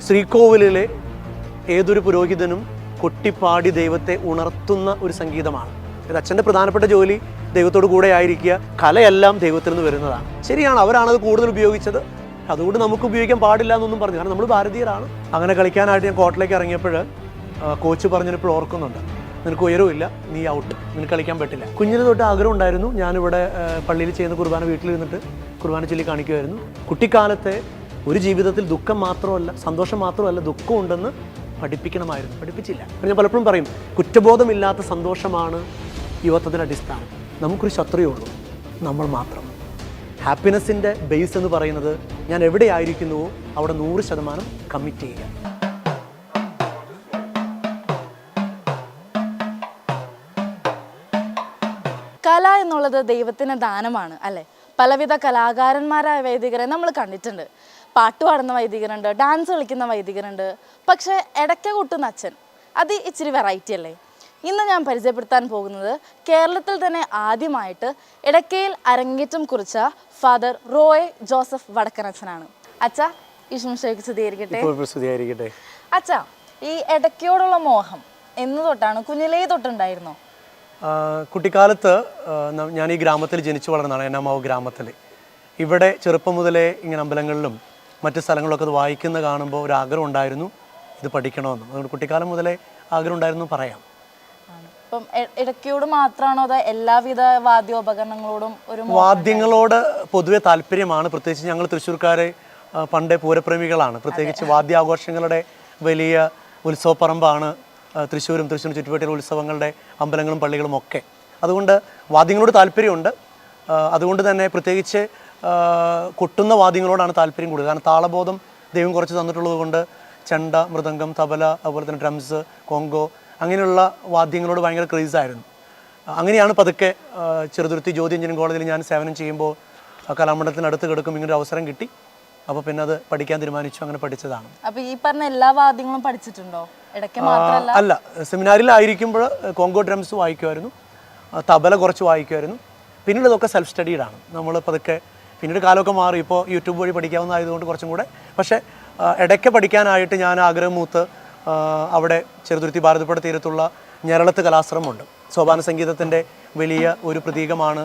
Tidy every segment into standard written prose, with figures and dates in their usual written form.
ശ്രീകോവിലിലെ ഏതൊരു പുരോഹിതനും കൊട്ടിപ്പാടി ദൈവത്തെ ഉണർത്തുന്ന ഒരു സംഗീതമാണ്. ഇത് അച്ഛൻ്റെ പ്രധാനപ്പെട്ട ജോലി ദൈവത്തോട് കൂടെ ആയിരിക്കുക. കലയെല്ലാം ദൈവത്തിൽ നിന്ന് വരുന്നതാണ്. ശരിയാണ്, അവരാണത് കൂടുതൽ ഉപയോഗിച്ചത്. അതുകൊണ്ട് നമുക്ക് ഉപയോഗിക്കാൻ പാടില്ല എന്നൊന്നും പറഞ്ഞു. കാരണം നമ്മൾ ഭാരതീയരാണ്. അങ്ങനെ കളിക്കാനായിട്ട് ഞാൻ കോർട്ടിലേക്ക് ഇറങ്ങിയപ്പോൾ കോച്ച് പറഞ്ഞപ്പോൾ ഓർക്കുന്നുണ്ട്, നിനക്ക് ഉയരമില്ല, നീ ഔട്ട്, നിനക്ക് കളിക്കാൻ പറ്റില്ല. കുഞ്ഞിന് തൊട്ട് ആഗ്രഹം ഉണ്ടായിരുന്നു. ഞാനിവിടെ പള്ളിയിൽ ചെയ്യുന്ന കുർബാന വീട്ടിലിരുന്നിട്ട് കുർബാന ചൊല്ലി കാണിക്കുമായിരുന്നു. കുട്ടിക്കാലത്തെ ഒരു ജീവിതത്തിൽ ദുഃഖം മാത്രമല്ല, സന്തോഷം മാത്രമല്ല, ദുഃഖം ഉണ്ടെന്ന് പഠിപ്പിക്കണമായിരുന്നു. പഠിപ്പിച്ചില്ല. ഞാൻ പലപ്പോഴും പറയും, കുറ്റബോധമില്ലാത്ത സന്തോഷമാണ് യുവത്വത്തിൻ്റെ അടിസ്ഥാനം. നമുക്കൊരു ശത്രുവേ ഉള്ളൂ, നമ്മൾ മാത്രം. ഹാപ്പിനെസ്സിൻ്റെ ബേസ് എന്ന് പറയുന്നത് ഞാൻ എവിടെ ആയിരിക്കുന്നുവോ അവിടെ 100% കമ്മിറ്റ് ചെയ്യുക. കല എന്നുള്ളത് ദൈവത്തിന് ദാനമാണ് അല്ലേ? പലവിധ കലാകാരന്മാരായ വൈദികരെ നമ്മൾ കണ്ടിട്ടുണ്ട്. പാട്ട് പാടുന്ന വൈദികരുണ്ട്, ഡാൻസ് കളിക്കുന്ന വൈദികരുണ്ട്. പക്ഷേ ഇടയ്ക്ക കൊട്ടുന്ന അച്ഛൻ, അത് ഇച്ചിരി വെറൈറ്റി അല്ലേ? ഇന്ന് ഞാൻ പരിചയപ്പെടുത്താൻ പോകുന്നത് കേരളത്തിൽ തന്നെ ആദ്യമായിട്ട് ഇടയ്ക്കയിൽ അരങ്ങേറ്റം കുറിച്ച ഫാദർ റോയ് ജോസഫ് വടക്കനച്ഛനാണ്. അച്ഛാ, ഈശ്വരയ്ക്ക് സ്തുതിയായിരിക്കട്ടെ. അച്ഛാ, ഈ ഇടയ്ക്കയോടുള്ള മോഹം എന്ന് തൊട്ടാണ്? കുഞ്ഞിലേ തൊട്ടുണ്ടായിരുന്നോ? കുട്ടിക്കാലത്ത് ഞാൻ ഈ ഗ്രാമത്തിൽ ജനിച്ചു വളർന്നതാണ്, എന്നമാവ് ഗ്രാമത്തിൽ. ഇവിടെ ചെറുപ്പം മുതലേ ഇങ്ങനെ അമ്പലങ്ങളിലും മറ്റ് സ്ഥലങ്ങളിലൊക്കെ അത് വായിക്കുന്ന കാണുമ്പോൾ ഒരു ആഗ്രഹം ഉണ്ടായിരുന്നു ഇത് പഠിക്കണമെന്ന്. അതുകൊണ്ട് കുട്ടിക്കാലം മുതലേ ആഗ്രഹം ഉണ്ടായിരുന്നു പറയാം. അപ്പം ഇടയ്ക്കയോട് മാത്രമാണോ അതോ എല്ലാവിധ വാദ്യോപകരണങ്ങളോടും? വാദ്യങ്ങളോട് പൊതുവെ താല്പര്യമാണ്. പ്രത്യേകിച്ച് ഞങ്ങൾ തൃശ്ശൂർക്കാരെ പണ്ടേ പൂരപ്രേമികളാണ്. പ്രത്യേകിച്ച് വാദ്യാഘോഷങ്ങളുടെ വലിയ ഉത്സവപ്പറമ്പാണ് തൃശ്ശൂരും തൃശ്ശൂർ ചുറ്റുവട്ടയിലെ ഉത്സവങ്ങളുടെ അമ്പലങ്ങളും പള്ളികളും ഒക്കെ. അതുകൊണ്ട് വാദ്യങ്ങളോട് താല്പര്യമുണ്ട്. അതുകൊണ്ട് തന്നെ പ്രത്യേകിച്ച് കൊട്ടുന്ന വാദ്യങ്ങളോടാണ് താല്പര്യം കൂടുതൽ. കാരണം താളബോധം ദൈവം കുറച്ച് തന്നിട്ടുള്ളത് കൊണ്ട് ചെണ്ട, മൃദംഗം, തബല, അതുപോലെ തന്നെ ഡ്രംസ്, കോങ്കോ, അങ്ങനെയുള്ള വാദ്യങ്ങളോട് ഭയങ്കര ക്രേസായിരുന്നു. അങ്ങനെയാണ് പതുക്കെ ചെറുതുരുത്തി ജ്യോതി എഞ്ചിനീയറിംഗ് കോളേജിൽ ഞാൻ സേവനം ചെയ്യുമ്പോൾ കലാമണ്ഡലത്തിനടുത്ത് കിടക്കും ഇങ്ങനൊരു അവസരം കിട്ടി. അപ്പോൾ പിന്നെ അത് പഠിക്കാൻ തീരുമാനിച്ചു. അങ്ങനെ പഠിച്ചതാണ്. അപ്പോൾ ഈ പറഞ്ഞ എല്ലാ വാദ്യങ്ങളും പഠിച്ചിട്ടുണ്ടോ? അല്ല, സെമിനാറിലായിരിക്കുമ്പോൾ കോങ്കോ ഡ്രംസ് വായിക്കുമായിരുന്നു, തബല കുറച്ച് വായിക്കുമായിരുന്നു. പിന്നീട് ഇതൊക്കെ സെൽഫ് സ്റ്റഡീഡാണ്. നമ്മൾ പതുക്കെ പിന്നീട് കാലമൊക്കെ മാറി, ഇപ്പോൾ യൂട്യൂബ് വഴി പഠിക്കാവുന്നതായതുകൊണ്ട് കുറച്ചും കൂടെ. പക്ഷേ ഇടയ്ക്ക് പഠിക്കാനായിട്ട് ഞാൻ ആഗ്രഹം മൂത്ത് അവിടെ ചെറുതുരുത്തി ഭാരതപ്പുഴ തീരത്തുള്ള ഞരളത്ത് കലാശ്രമമുണ്ട്. സോപാന സംഗീതത്തിൻ്റെ വലിയ ഒരു പ്രതീകമാണ്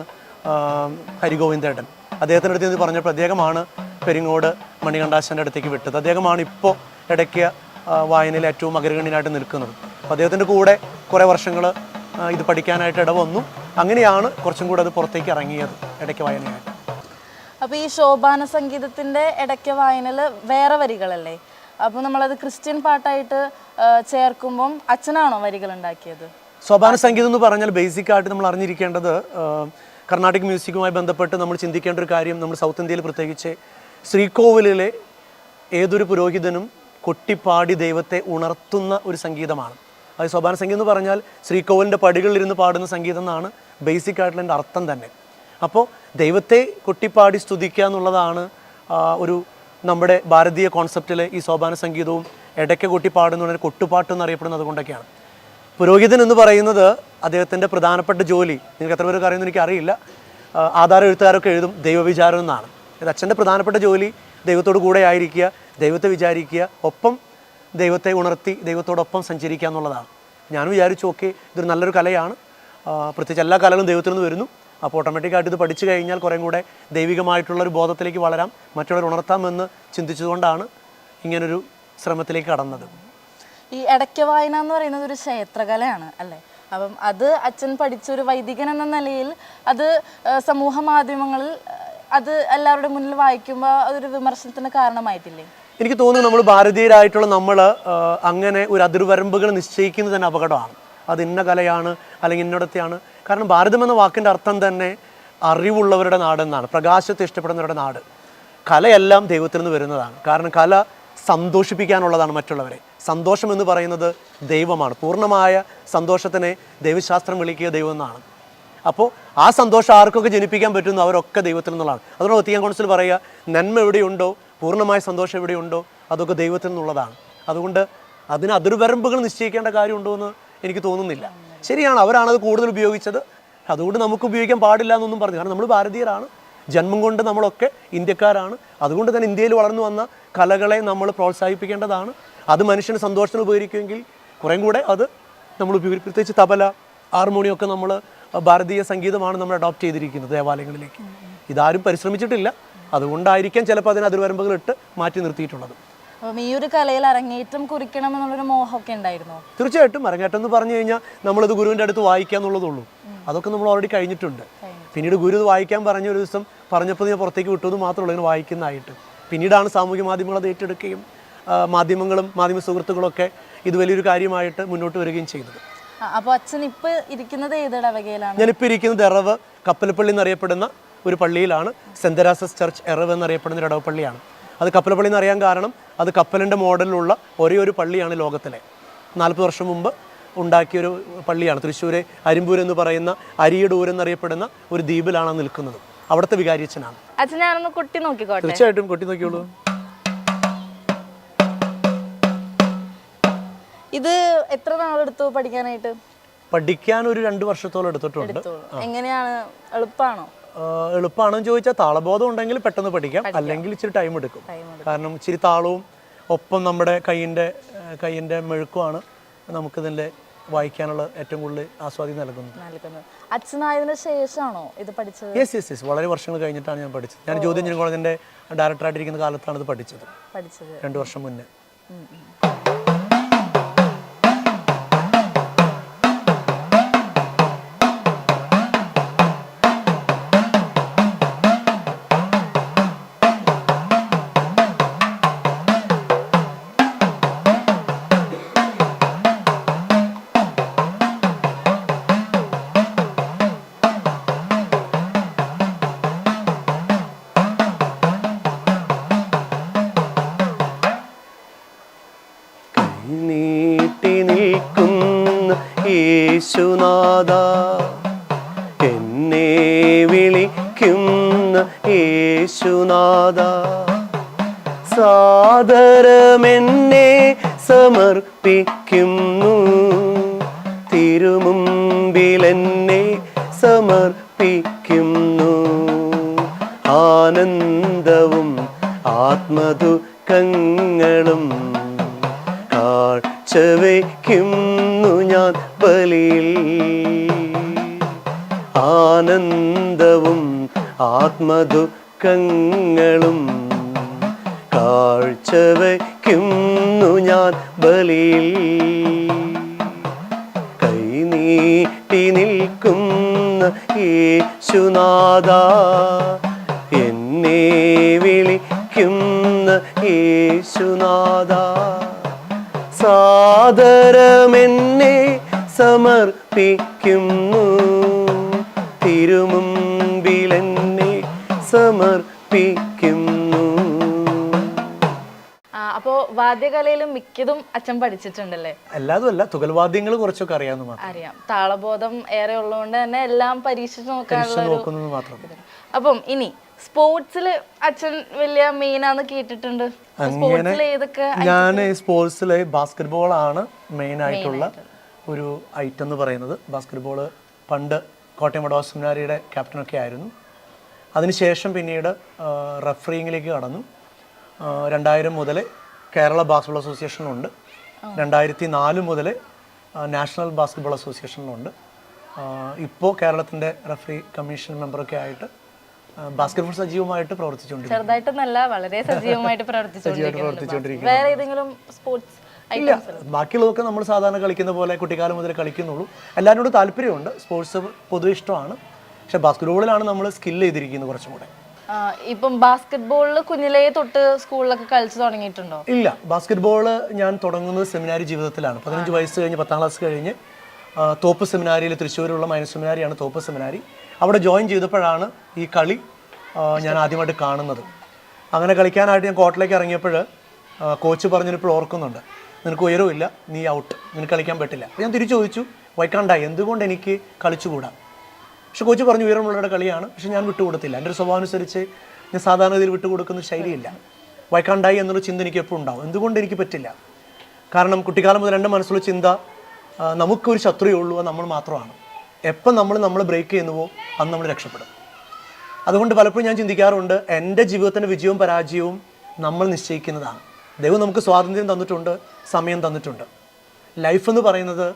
ഹരിഗോവിന്ദേട്ടൻ. അദ്ദേഹത്തിൻ്റെ അടുത്ത് നിന്ന് പറഞ്ഞപ്പോൾ അദ്ദേഹമാണ് പെരിങ്ങോട് മണികണ്ഠാശൻ്റെ അടുത്തേക്ക് വിട്ടത്. അദ്ദേഹമാണ് ഇപ്പോൾ ഇടയ്ക്ക് വായനയിൽ ഏറ്റവും അഗ്രഗണ്യനായിട്ട് നിൽക്കുന്നത്. അപ്പോൾ അദ്ദേഹത്തിൻ്റെ കൂടെ കുറേ വർഷങ്ങൾ ഇത് പഠിക്കാനായിട്ട് ഇടവന്നു. അങ്ങനെയാണ് കുറച്ചും കൂടെ അത് പുറത്തേക്ക് ഇറങ്ങിയത് ഇടയ്ക്ക് വായനയായിട്ട്. അപ്പോൾ ഈ ശോഭാന സംഗീതത്തിൻ്റെ ഇടയ്ക്ക് വായനയിൽ വേറെ വരികളല്ലേ? അപ്പോൾ നമ്മളത് ക്രിസ്ത്യൻ പാട്ടായിട്ട് ചേർക്കുമ്പം അച്ഛനാണോ വരികൾ ഉണ്ടാക്കിയത്? ശോഭാന സംഗീതം എന്ന് പറഞ്ഞാൽ ബേസിക്കായിട്ട് നമ്മൾ അറിഞ്ഞിരിക്കേണ്ടത് കർണാട്ടിക് മ്യൂസിക്കുമായി ബന്ധപ്പെട്ട് നമ്മൾ ചിന്തിക്കേണ്ട ഒരു കാര്യം, നമ്മൾ സൗത്ത് ഇന്ത്യയിൽ പ്രത്യേകിച്ച് ശ്രീകോവിലിലെ ഏതൊരു പുരോഹിതനും കൊട്ടിപ്പാടി ദൈവത്തെ ഉണർത്തുന്ന ഒരു സംഗീതമാണ്. അത് ശോഭാന സംഗീതം എന്ന് പറഞ്ഞാൽ ശ്രീകോവിലിൻ്റെ പടികളിലിരുന്ന് പാടുന്ന സംഗീതം എന്നാണ് ബേസിക് ആയിട്ടുള്ള എൻ്റെ അർത്ഥം തന്നെ. അപ്പോൾ ദൈവത്തെ കൊട്ടിപ്പാടി സ്തുതിക്കുക എന്നുള്ളതാണ് ഒരു നമ്മുടെ ഭാരതീയ കോൺസെപ്റ്റിലെ ഈ ശോഭാന സംഗീതവും ഇടയ്ക്ക് കൊട്ടിപ്പാടുന്ന കൊട്ടുപാട്ട് എന്നറിയപ്പെടുന്നത് അതുകൊണ്ടൊക്കെയാണ്. പുരോഹിതൻ എന്ന് പറയുന്നത് അദ്ദേഹത്തിൻ്റെ പ്രധാനപ്പെട്ട ജോലി, നിങ്ങൾക്ക് എത്ര പേർക്ക് അറിയുമെന്ന് എനിക്കറിയില്ല, ആധാരം എഴുത്തുകാരൊക്കെ എഴുതും ദൈവവിചാരം എന്നാണ്. ഇത് അച്ഛൻ്റെ പ്രധാനപ്പെട്ട ജോലി ദൈവത്തോട് കൂടെ ആയിരിക്കുക, ദൈവത്തെ വിചാരിക്കുക, ഒപ്പം ദൈവത്തെ ഉണർത്തി ദൈവത്തോടൊപ്പം സഞ്ചരിക്കുക എന്നുള്ളതാണ്. ഞാൻ വിചാരിച്ചു, ഓക്കെ, ഇതൊരു നല്ലൊരു കലയാണ്. പ്രത്യേകിച്ച് എല്ലാ കലകളും ദൈവത്തിൽ നിന്ന് വരുന്നു. അപ്പോൾ ഓട്ടോമാറ്റിക്കായിട്ട് ഇത് പഠിച്ചു കഴിഞ്ഞാൽ കുറേ കൂടെ ദൈവികമായിട്ടുള്ളൊരു ബോധത്തിലേക്ക് വളരാം, മറ്റുള്ളവർ ഉണർത്താമെന്ന് ചിന്തിച്ചതുകൊണ്ടാണ് ഇങ്ങനൊരു ശ്രമത്തിലേക്ക് കടന്നത്. ഈ ഇടയ്ക്ക് വായന എന്ന് പറയുന്നത് ഒരു ക്ഷേത്രകലയാണ് അല്ലേ? അപ്പം അത് അച്ഛൻ പഠിച്ചൊരു വൈദികൻ എന്ന നിലയിൽ അത് സമൂഹ മാധ്യമങ്ങളിൽ അത് എല്ലാവരുടെ മുന്നിൽ വായിക്കുമ്പോൾ അതൊരു വിമർശനത്തിന് കാരണമായിട്ടില്ലേ? എനിക്ക് തോന്നുന്നു നമ്മൾ ഭാരതീയരായിട്ടുള്ള നമ്മൾ അങ്ങനെ ഒരു അതിർവരമ്പുകൾ നിശ്ചയിക്കുന്നത് തന്നെ അപകടമാണ്. അത് ഇന്ന കലയാണ് അല്ലെങ്കിൽ ഇന്നിടത്തെയാണ്. കാരണം ഭാരതം എന്ന വാക്കിൻ്റെ അർത്ഥം തന്നെ അറിവുള്ളവരുടെ നാടെന്നാണ്, പ്രകാശത്തെ ഇഷ്ടപ്പെടുന്നവരുടെ നാട്. കലയെല്ലാം ദൈവത്തിൽ നിന്ന് വരുന്നതാണ്. കാരണം കല സന്തോഷിപ്പിക്കാനുള്ളതാണ് മറ്റുള്ളവരെ. സന്തോഷം എന്ന് പറയുന്നത് ദൈവമാണ്. പൂർണ്ണമായ സന്തോഷത്തിനെ ദൈവശാസ്ത്രം വിളിക്കുക ദൈവം എന്നാണ്. അപ്പോൾ ആ സന്തോഷം ആർക്കൊക്കെ ജനിപ്പിക്കാൻ പറ്റുന്നു അവരൊക്കെ ദൈവത്തിൽ നിന്നുള്ളതാണ്. അതുകൊണ്ട് വത്തിക്കാൻ കൗൺസിൽ പറയുക, നന്മ എവിടെയുണ്ടോ, പൂർണ്ണമായ സന്തോഷം എവിടെയുണ്ടോ, അതൊക്കെ ദൈവത്തിൽ നിന്നുള്ളതാണ്. അതുകൊണ്ട് അതിന് അതിർവരമ്പുകൾ നിശ്ചയിക്കേണ്ട കാര്യമുണ്ടോ എന്ന് എനിക്ക് തോന്നുന്നില്ല. ശരിയാണ്, അവരാണത് കൂടുതൽ ഉപയോഗിച്ചത്. അതുകൊണ്ട് നമുക്ക് ഉപയോഗിക്കാൻ പാടില്ല എന്നൊന്നും പറഞ്ഞു. കാരണം നമ്മൾ ഭാരതീയരാണ്, ജന്മം കൊണ്ട് നമ്മളൊക്കെ ഇന്ത്യക്കാരാണ്. അതുകൊണ്ട് തന്നെ ഇന്ത്യയിൽ വളർന്നു വന്ന കലകളെ നമ്മൾ പ്രോത്സാഹിപ്പിക്കേണ്ടതാണ്. അത് മനുഷ്യന് സന്തോഷത്തിന് ഉപകരിക്കുമെങ്കിൽ കുറേ കൂടെ അത് നമ്മൾ പ്രത്യേകിച്ച് തബല, ഹാർമോണിയൊക്കെ നമ്മൾ ഭാരതീയ സംഗീതമാണ് നമ്മൾ അഡോപ്റ്റ് ചെയ്തിരിക്കുന്നത് ദേവാലയങ്ങളിലേക്ക്. ഇതാരും പരിശ്രമിച്ചിട്ടില്ല. അതുകൊണ്ടായിരിക്കാം ചിലപ്പോൾ അതിന് അതിർവരമ്പുകൾ ഇട്ട് മാറ്റി നിർത്തിയിട്ടുള്ളത്. അപ്പം ഈ ഒരു കലയിൽ അരങ്ങേറ്റം കുറിക്കണം എന്നുള്ളൊരു മോഹമൊക്കെ ഉണ്ടായിരുന്നോ? തീർച്ചയായിട്ടും. അരങ്ങേറ്റം എന്ന് പറഞ്ഞു കഴിഞ്ഞാൽ നമ്മളിത് ഗുരുവിൻ്റെ അടുത്ത് വായിക്കുക എന്നുള്ളതുള്ളൂ. അതൊക്കെ നമ്മൾ ഓൾറെഡി കഴിഞ്ഞിട്ടുണ്ട്. പിന്നീട് ഗുരു ഇത് വായിക്കാൻ പറഞ്ഞ ഒരു ദിവസം പറഞ്ഞപ്പോൾ ഞാൻ പുറത്തേക്ക് വിട്ടത് മാത്രമേ ഉള്ളൂ ഇങ്ങനെ വായിക്കുന്നതായിട്ട്. പിന്നീടാണ് സാമൂഹ്യ മാധ്യമങ്ങൾ അത് ഏറ്റെടുക്കുകയും മാധ്യമങ്ങളും മാധ്യമ സുഹൃത്തുക്കളൊക്കെ ഇത് വലിയൊരു കാര്യമായിട്ട് മുന്നോട്ട് വരികയും ചെയ്തത്. അപ്പോൾ അച്ഛൻ ഇപ്പോൾ ഇരിക്കുന്നത് ഏത് ഇടവകയിലാണ്? ഞാനിപ്പോൾ ഇരിക്കുന്നത് എറവ് കപ്പലപ്പള്ളി എന്നറിയപ്പെടുന്ന ഒരു പള്ളിയിലാണ്. സെന്റ് തെരേസസ് ചർച്ച് എറവ് എന്നറിയപ്പെടുന്ന ഒരു ഇടവപ്പള്ളിയാണ്. അത് കപ്പലപ്പള്ളി എന്നറിയാൻ കാരണം അത് കപ്പലിൻ്റെ മോഡലിലുള്ള ഒരേ ഒരു പള്ളിയാണ് ലോകത്തിലെ. 40 വർഷം മുമ്പ് ഉണ്ടാക്കിയൊരു പള്ളിയാണ്. തൃശ്ശൂർ അരിമ്പൂർ എന്ന് പറയുന്ന അരിയടൂർ എന്നറിയപ്പെടുന്ന ഒരു ദ്വീപിലാണ് നിൽക്കുന്നത്. അവിടുത്തെ വികാരിയച്ഛനാണ്. അച്ഛൻ ഞാനൊന്ന് കൊട്ടി നോക്കിക്കോട്ടെ? തീർച്ചയായിട്ടും കൊട്ടി നോക്കിയോളൂ. ഇത് എത്ര നാളെടുത്തു പഠിക്കാനായിട്ട്? പഠിക്കാൻ ഒരു 2 വർഷത്തോളം എടുത്തിട്ടുണ്ട്. എങ്ങനെയാണ്, എളുപ്പമാണോ? എളുപ്പമാണെന്ന് ചോദിച്ചാൽ താളബോധം ഉണ്ടെങ്കിൽ പെട്ടെന്ന് പഠിക്കാം, അല്ലെങ്കിൽ ഇച്ചിരി ടൈം എടുക്കും. കാരണം ഇച്ചിരി താളവും ഒപ്പം നമ്മുടെ കയ്യിൻ്റെ മെഴുക്കുമാണ് നമുക്കിതിൻ്റെ വായിക്കാനുള്ള ഏറ്റവും കൂടുതൽ ആസ്വാദ്യം നൽകുന്നത്. അച്ഛനായതിനു ശേഷമാണോ ഇത് പഠിച്ചത്? യെസ്. വളരെ വർഷങ്ങൾ കഴിഞ്ഞിട്ടാണ് ഞാൻ പഠിച്ചത്. ഞാൻ ജ്യോതി എഞ്ചിനീയറിംഗ് കോളേജിൻ്റെ ഡയറക്ടറായിട്ടിരിക്കുന്ന കാലത്താണ് ഇത് പഠിച്ചത്. 2 വർഷം മുന്നേ. നീട്ടി നിൽക്കുന്ന യേശുനാഥ, എന്നെ വിളിക്കുന്ന യേശുനാഥ, സാദരമെന്നെ സമർപ്പിക്കുന്നു, തിരുമുമ്പിലെന്നെ സമർപ്പിക്കുന്നു. ആനന്ദവും ആത്മദുഃഖങ്ങളും കാഴ്ചവയ്ക്കുന്നു ഞാൻ ബലിയിൽ. ആനന്ദവും ആത്മദുഃഖങ്ങളും കാഴ്ചവയ്ക്കുന്നു ഞാൻ ബലിയിൽ. കൈനീട്ടി നിൽക്കുന്ന യേശുനാഥ, എന്നെ വിളിക്കുന്ന യേശുനാഥ, സാദരമെന്നെ സമർപ്പിക്കുന്നു, തിരുമുമ്പിലെന്നെ സമർപ്പിക്കുന്നു. അപ്പോ വാദ്യകലയിലും മിക്കതും അച്ഛൻ പഠിച്ചിട്ടുണ്ടല്ലേ? എല്ലാതും അല്ല, തുകൽവാദ്യങ്ങൾ കുറച്ചൊക്കെ അറിയാമെന്ന് മാത്രം. അറിയാം. താളബോധം ഏറെ ഉള്ളതുകൊണ്ട് തന്നെ എല്ലാം പരീക്ഷിച്ച് നോക്കാനുള്ള മാത്രം. അപ്പം ഇനി സ്പോർട്സിൽ അച്ഛൻ വലിയ മെയിനാന്ന് കേട്ടിട്ടുണ്ട്. ഞാൻ സ്പോർട്സില് ബാസ്കറ്റ്ബോൾ ആണ് മെയിൻ ആയിട്ടുള്ള ഒരു ഐറ്റം എന്ന് പറയുന്നത്. ബാസ്കറ്റ്ബോൾ പണ്ട് കോട്ടയം വടവാ സെമിനാരിയുടെ ക്യാപ്റ്റനൊക്കെ ആയിരുന്നു. അതിനുശേഷം പിന്നീട് റഫറിങ്ങിലേക്ക് കടന്നു. 2000 മുതൽ കേരള ബാസ്കറ്റ്ബോൾ അസോസിയേഷനിലുണ്ട്. 2004 മുതൽ നാഷണൽ ബാസ്കറ്റ്ബോൾ അസോസിയേഷനിലുണ്ട്. ഇപ്പോൾ കേരളത്തിൻ്റെ റഫറി കമ്മീഷൻ മെമ്പറൊക്കെ ആയിട്ട് ബാസ്കറ്റ്ബോൾ സജീവമായിട്ട് പ്രവർത്തിച്ചുകൊണ്ടിരിക്കുന്നു. വളരെ സജീവമായിട്ട് പ്രവർത്തിച്ചുകൊണ്ടിരിക്കുന്നു. വേറെ ഏതെങ്കിലും സ്പോർട്സ് ഇല്ല, ബാക്കിയുള്ളതൊക്കെ നമ്മൾ സാധാരണ കളിക്കുന്ന പോലെ കുട്ടിക്കാലം മുതൽ കളിക്കുന്നുള്ളൂ. എല്ലാവരോടും താല്പര്യമുണ്ട്. സ്പോർട്സ് പൊതുവെ ഇഷ്ടമാണ്. പക്ഷെ ബാസ്കറ്റ്ബോളിലാണ് നമ്മൾ സ്കിൽ ചെയ്തിരിക്കുന്നത് കുറച്ചും കൂടെ. ഇപ്പം ബാസ്കറ്റ്ബോളിൽ കുഞ്ഞിലേ തൊട്ട് സ്കൂളിലൊക്കെ കളിച്ചു തുടങ്ങിയിട്ടുണ്ടോ? ഇല്ല, ബാസ്കറ്റ്ബോൾ ഞാൻ തുടങ്ങുന്നത് സെമിനാരി ജീവിതത്തിലാണ്. 15 വയസ്സ് കഴിഞ്ഞ് 10ാം ക്ലാസ് കഴിഞ്ഞ് തോപ്പ് സെമിനാരിയിൽ, തൃശ്ശൂരുള്ള മൈനസ് സെമിനാരിയാണ് തോപ്പ് സെമിനാരി. അവിടെ ജോയിൻ ചെയ്തപ്പോഴാണ് ഈ കളി ഞാൻ ആദ്യമായിട്ട് കാണുന്നത്. അങ്ങനെ കളിക്കാനായിട്ട് ഞാൻ കോർട്ടിലേക്ക് ഇറങ്ങിയപ്പോൾ കോച്ച് പറഞ്ഞിപ്പോൾ ഓർക്കുന്നുണ്ട്, നിനക്ക് ഉയരമില്ല, നീ ഔട്ട്, നിനക്ക് കളിക്കാൻ പറ്റില്ല. അപ്പോൾ ഞാൻ തിരിച്ചു ചോദിച്ചു, വൈക്കാണ്ടായി, എന്തുകൊണ്ട് എനിക്ക് കളിച്ചുകൂടാ? പക്ഷെ കോച്ച് പറഞ്ഞു ഉയരമുള്ളവരുടെ കളിയാണ്. പക്ഷെ ഞാൻ വിട്ടുകൊടുത്തില്ല. എൻ്റെ ഒരു സ്വഭാവം അനുസരിച്ച് ഞാൻ സാധാരണ രീതിയിൽ വിട്ടുകൊടുക്കുന്ന ശൈലിയില്ല. വൈക്കാണ്ടായി എന്നൊരു ചിന്ത എനിക്ക് എപ്പോഴും ഉണ്ടാവും. എന്തുകൊണ്ട് എനിക്ക് പറ്റില്ല? കാരണം കുട്ടിക്കാലം മുതൽ എൻ്റെ മനസ്സിലുള്ള ചിന്ത, നമുക്കൊരു ശത്രുവേ ഉള്ളൂ, അത് നമ്മൾ മാത്രമാണ്. എപ്പം നമ്മൾ ബ്രേക്ക് ചെയ്യുന്നുവോ അന്ന് നമ്മൾ രക്ഷപ്പെടും. അതുകൊണ്ട് പലപ്പോഴും ഞാൻ ചിന്തിക്കാറുണ്ട്, എൻ്റെ ജീവിതത്തിൻ്റെ വിജയവും പരാജയവും നമ്മൾ നിശ്ചയിക്കുന്നതാണ്. ദൈവം നമുക്ക് സ്വാതന്ത്ര്യം തന്നിട്ടുണ്ട്, സമയം തന്നിട്ടുണ്ട്. ലൈഫ് എന്ന് പറയുന്നത്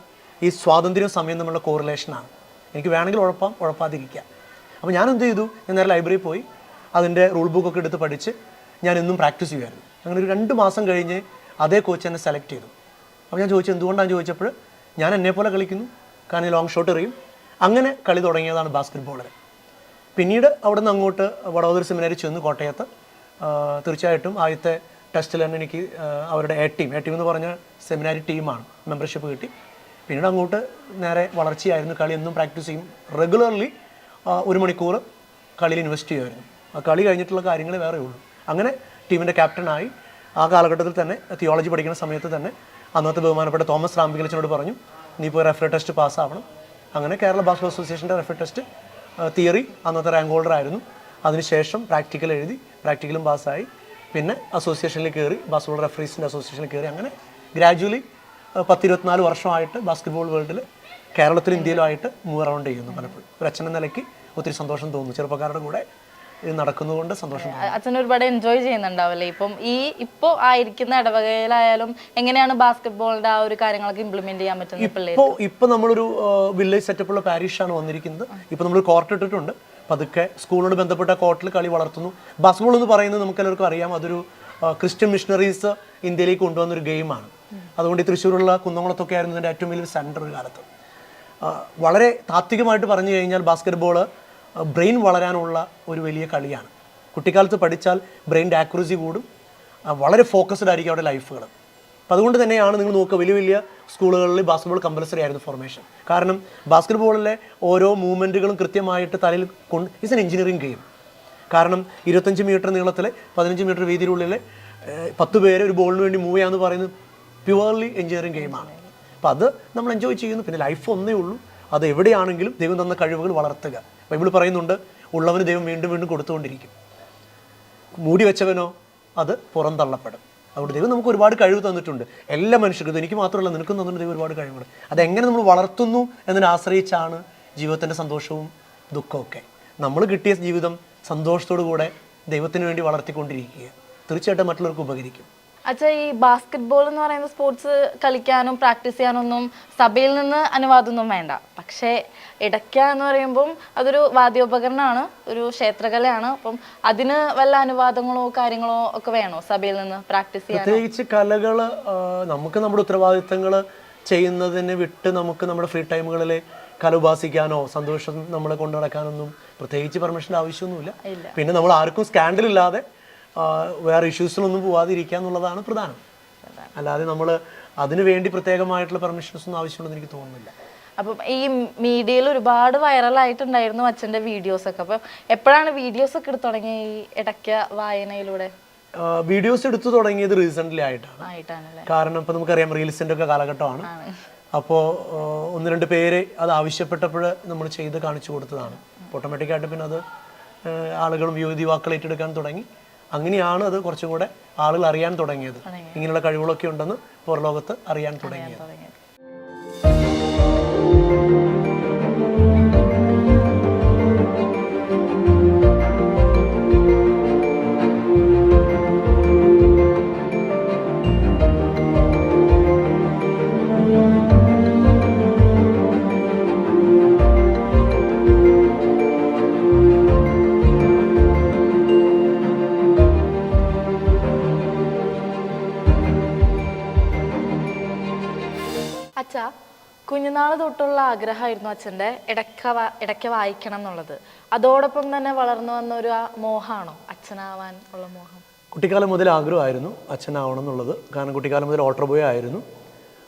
ഈ സ്വാതന്ത്ര്യവും സമയം തമ്മിലുള്ള കോറിലേഷനാണ്. എനിക്ക് വേണമെങ്കിൽ ഉഴപ്പാതിരിക്കാം. അപ്പോൾ ഞാൻ എന്ത് ചെയ്തു, ഞാൻ നേരെ ലൈബ്രറിയിൽ പോയി അതിൻ്റെ റൂൾ ബുക്കൊക്കെ എടുത്ത് പഠിച്ച് ഞാൻ എന്നും പ്രാക്ടീസ് ചെയ്യുമായിരുന്നു. അങ്ങനെ ഒരു 2 മാസം കഴിഞ്ഞ് അതേ കോച്ച് എന്നെ സെലക്ട് ചെയ്തു. അപ്പോൾ ഞാൻ ചോദിച്ചു എന്തുകൊണ്ടാണെന്ന് ചോദിച്ചപ്പോൾ ഞാൻ എന്നെപ്പോലെ കളിക്കുന്നു, കാരണം ഞാൻ ലോങ് ഷോട്ട് എറിയും. അങ്ങനെ കളി തുടങ്ങിയതാണ് ബാസ്കറ്റ് ബോളിൽ. പിന്നീട് അവിടെ നിന്ന് അങ്ങോട്ട് വഡോദര സെമിനാരിൽ ചെന്ന് കോട്ടയത്ത്. തീർച്ചയായിട്ടും ആദ്യത്തെ ടെസ്റ്റിൽ തന്നെ എനിക്ക് അവരുടെ എ ടീം എന്ന് പറഞ്ഞ സെമിനാരി ടീമാണ് മെമ്പർഷിപ്പ് കിട്ടി. പിന്നീട് അങ്ങോട്ട് നേരെ വളർച്ചയായിരുന്നു. കളി എന്നും പ്രാക്ടീസ് ചെയ്യും, റെഗുലർലി 1 മണിക്കൂർ കളിയിൽ ഇൻവെസ്റ്റ് ചെയ്യുമായിരുന്നു. ആ കളി കഴിഞ്ഞിട്ടുള്ള കാര്യങ്ങൾ വേറെ ഉള്ളൂ. അങ്ങനെ ടീമിൻ്റെ ക്യാപ്റ്റനായി. ആ കാലഘട്ടത്തിൽ തന്നെ തിയോളജി പഠിക്കുന്ന സമയത്ത് തന്നെ അന്നത്തെ ബഹുമാനപ്പെട്ട തോമസ് റാംബിഗലച്ചനോട് പറഞ്ഞു, നീ പോയി റെഫറി ടെസ്റ്റ് പാസ്സാവണം. അങ്ങനെ കേരള ബാസ്കറ്റ്ബോൾ അസോസിയേഷൻ്റെ റെഫറി ടെസ്റ്റ് തിയറി അന്നത്തെ റാങ്ക് ഹോൾഡർ ആയിരുന്നു. അതിനുശേഷം പ്രാക്ടിക്കൽ എഴുതി, പ്രാക്ടിക്കലും പാസ്സായി. പിന്നെ അസോസിയേഷനിൽ കയറി, ബാസ്കറ്റ്ബോൾ റെഫറീസിൻ്റെ അസോസിയേഷനിൽ കയറി. അങ്ങനെ ഗ്രാജുവലി 10-24 വർഷമായിട്ട് ബാസ്കറ്റ്ബോൾ വേൾഡിൽ കേരളത്തിലും ഇന്ത്യയിലുമായിട്ട് മൂവ് അറൗണ്ട് ചെയ്യുന്നു. പലപ്പോഴും ഒരു അച്ഛനെന്ന നിലയ്ക്ക് ഒത്തിരി സന്തോഷം തോന്നുന്നു. ചെറുപ്പക്കാരുടെ കൂടെ ഇത് നടക്കുന്നതുകൊണ്ട് സന്തോഷം. അച്ഛൻ ഒരുപാട് എൻജോയ് ചെയ്യുന്നുണ്ടാവല്ലേ ഇപ്പോൾ ആയിരിക്കുന്ന ഇടവകയിലായാലും? എങ്ങനെയാണ് ബാസ്കറ്റ്ബോളിന്റെ ആ ഒരു കാര്യങ്ങളൊക്കെ ഇംപ്ലിമെന്റ് ചെയ്യാൻ പറ്റുന്നത്? ഇപ്പോൾ നമ്മളൊരു വില്ലേജ് സെറ്റപ്പുള്ള പാരിഷാണ് വന്നിരിക്കുന്നത്. ഇപ്പോൾ നമ്മൾ കോർട്ട് ഇട്ടിട്ടുണ്ട്. പതുക്കെ സ്കൂളിനോട് ബന്ധപ്പെട്ട കോർട്ടിൽ കളി വളർത്തുന്നു. ബാസ്കറ്റ്ബോൾ എന്ന് പറയുന്നത് നമുക്കെല്ലാവർക്കും അറിയാം, അതൊരു ക്രിസ്ത്യൻ മിഷണറീസ് ഇന്ത്യയിലേക്ക് കൊണ്ടുവന്നൊരു ഗെയിമാണ്. അതുകൊണ്ട് ഈ തൃശ്ശൂരുള്ള കുന്നംകുളത്തൊക്കെ ആയിരുന്നു ഇതിൻ്റെ ഏറ്റവും വലിയൊരു സെൻറ്റർ ഒരു കാലത്ത്. വളരെ താത്വികമായിട്ട് പറഞ്ഞു കഴിഞ്ഞാൽ ബാസ്കറ്റ്ബോൾ ബ്രെയിൻ വളരാനുള്ള ഒരു വലിയ കളിയാണ്. കുട്ടിക്കാലത്ത് പഠിച്ചാൽ ബ്രെയിൻ്റെ ആക്യുറസി കൂടും, വളരെ ഫോക്കസ്ഡ് ആയിരിക്കും അവരുടെ ലൈഫുകൾ. അപ്പോൾ അതുകൊണ്ട് തന്നെയാണ് നിങ്ങൾ നോക്കുക, വലിയ വലിയ സ്കൂളുകളിൽ ബാസ്കറ്റ്ബോൾ കമ്പൽസറി ആയിരുന്നു ഫോർമേഷൻ. കാരണം ബാസ്കറ്റ്ബോളിലെ ഓരോ മൂവ്മെൻറ്റുകളും കൃത്യമായിട്ട് തലയിൽ ഇറ്റ്സ് എൻ എഞ്ചിനീയറിംഗ് ഗെയിം. കാരണം 25 മീറ്റർ നീളത്തിൽ 15 മീറ്റർ വീതിയിലുള്ളിൽ 10 പേര് ഒരു ബോളിന് വേണ്ടി മൂവ് ചെയ്യാന്ന് പറയുന്നത് പ്യുവർലി എഞ്ചിനീയറിംഗ് ഗെയിമാണ്. അപ്പോൾ അത് നമ്മൾ എൻജോയ് ചെയ്യുന്നു. പിന്നെ ലൈഫ് ഒന്നേ ഉള്ളൂ, അത് എവിടെയാണെങ്കിലും ദൈവം തന്ന കഴിവുകൾ വളർത്തുക. ബൈബിൾ പറയുന്നുണ്ട്, ഉള്ളവന് ദൈവം വീണ്ടും വീണ്ടും കൊടുത്തുകൊണ്ടിരിക്കും, മൂടി വെച്ചവനോ അത് പുറന്തള്ളപ്പെടും. അതുകൊണ്ട് ദൈവം നമുക്ക് ഒരുപാട് കഴിവ് തന്നിട്ടുണ്ട്. എല്ലാ മനുഷ്യർക്കും, എനിക്ക് മാത്രമല്ല നിനക്കും തന്നിട്ടുണ്ട് ദൈവം ഒരുപാട് കഴിവുകൾ. അതെങ്ങനെ നമ്മൾ വളർത്തുന്നു എന്നതിനെ ആശ്രയിച്ചാണ് ജീവിതത്തിൻ്റെ സന്തോഷവും ദുഃഖമൊക്കെ. നമ്മൾ കിട്ടിയ ജീവിതം സന്തോഷത്തോടു കൂടെ ദൈവത്തിന് വേണ്ടി വളർത്തിക്കൊണ്ടിരിക്കുക, തീർച്ചയായിട്ടും മറ്റുള്ളവർക്ക് ഉപകരിക്കും. അച്ഛാ, ഈ ബാസ്കറ്റ്ബോൾ എന്ന് പറയുന്ന സ്പോർട്സ് കളിക്കാനും പ്രാക്ടീസ് ചെയ്യാനൊന്നും സഭയിൽ നിന്ന് അനുവാദമൊന്നും വേണ്ട. പക്ഷേ ഇടയ്ക്ക എന്ന് പറയുമ്പം അതൊരു വാദ്യോപകരണമാണ്, ഒരു ക്ഷേത്രകലയാണ്. അപ്പം അതിന് വല്ല അനുവാദങ്ങളോ കാര്യങ്ങളോ ഒക്കെ വേണോ സഭയിൽ നിന്ന് പ്രാക്ടീസ് ചെയ്യാൻ? പ്രത്യേകിച്ച് കലകൾ നമുക്ക് നമ്മുടെ ഉത്തരവാദിത്തങ്ങൾ ചെയ്യുന്നതിന് വിട്ട് നമുക്ക് നമ്മുടെ ഫ്രീ ടൈമുകളിൽ കല ഉപാസിക്കാനോ സന്തോഷം നമ്മളെ കൊണ്ടു നടക്കാനൊന്നും പ്രത്യേകിച്ച് പെർമിഷൻ്റെ ആവശ്യമൊന്നുമില്ല. പിന്നെ നമ്മൾ ആർക്കും സ്കാൻഡലില്ലാതെ വേറെ ഇഷ്യൂസിലൊന്നും പോവാതിരിക്കുക എന്നുള്ളതാണ് പ്രധാനം. അല്ലാതെ നമ്മൾ അതിനു വേണ്ടി പ്രത്യേകമായിട്ടുള്ള പെർമിഷൻസ് ഒന്നും ആവശ്യമുണ്ടെന്ന് എനിക്ക് തോന്നുന്നില്ല. അപ്പം ഈ മീഡിയയിൽ ഒരുപാട് വൈറലായിട്ടുണ്ടായിരുന്നു അച്ഛൻ്റെ വീഡിയോസൊക്കെ. അപ്പം എപ്പോഴാണ് വീഡിയോസൊക്കെ എടുത്തു തുടങ്ങിയ ഈ ഇടയ്ക്ക വായനയിലൂടെ? വീഡിയോസ് എടുത്തു തുടങ്ങിയത് റീസെൻ്റ്ലി ആയിട്ടാണ്. കാരണം ഇപ്പം നമുക്കറിയാം റീൽസിൻ്റെ ഒക്കെ കാലഘട്ടമാണ്. അപ്പോൾ 1-2 പേര് അത് ആവശ്യപ്പെട്ടപ്പോൾ നമ്മൾ ചെയ്ത് കാണിച്ചു കൊടുത്തതാണ്. ഓട്ടോമാറ്റിക്കായിട്ട് പിന്നെ അത് ആളുകളും യുവാക്കൾ ഏറ്റെടുക്കാൻ തുടങ്ങി. അങ്ങനെയാണ് അത് കുറച്ചും കൂടെ ആളുകൾ അറിയാൻ തുടങ്ങിയത്, ഇങ്ങനെയുള്ള കഴിവുകളൊക്കെ ഉണ്ടെന്ന് പുറലോകത്ത് അറിയാൻ തുടങ്ങിയത്. അച്ഛാ, കുഞ്ഞുനാൾ തൊട്ടുള്ള ആഗ്രഹമായിരുന്നു അച്ഛൻ്റെ ഇടയ്ക്ക വായിക്കണം എന്നുള്ളത്. അതോടൊപ്പം തന്നെ വളർന്നു വന്ന ഒരു മോഹമാണോ അച്ഛനാവാൻ ഉള്ള മോഹം? കുട്ടിക്കാലം മുതൽ ആഗ്രഹമായിരുന്നു അച്ഛനാവണം എന്നുള്ളത്. കാരണം കുട്ടിക്കാലം മുതൽ ഓട്ടർ ബോയ് ആയിരുന്നു.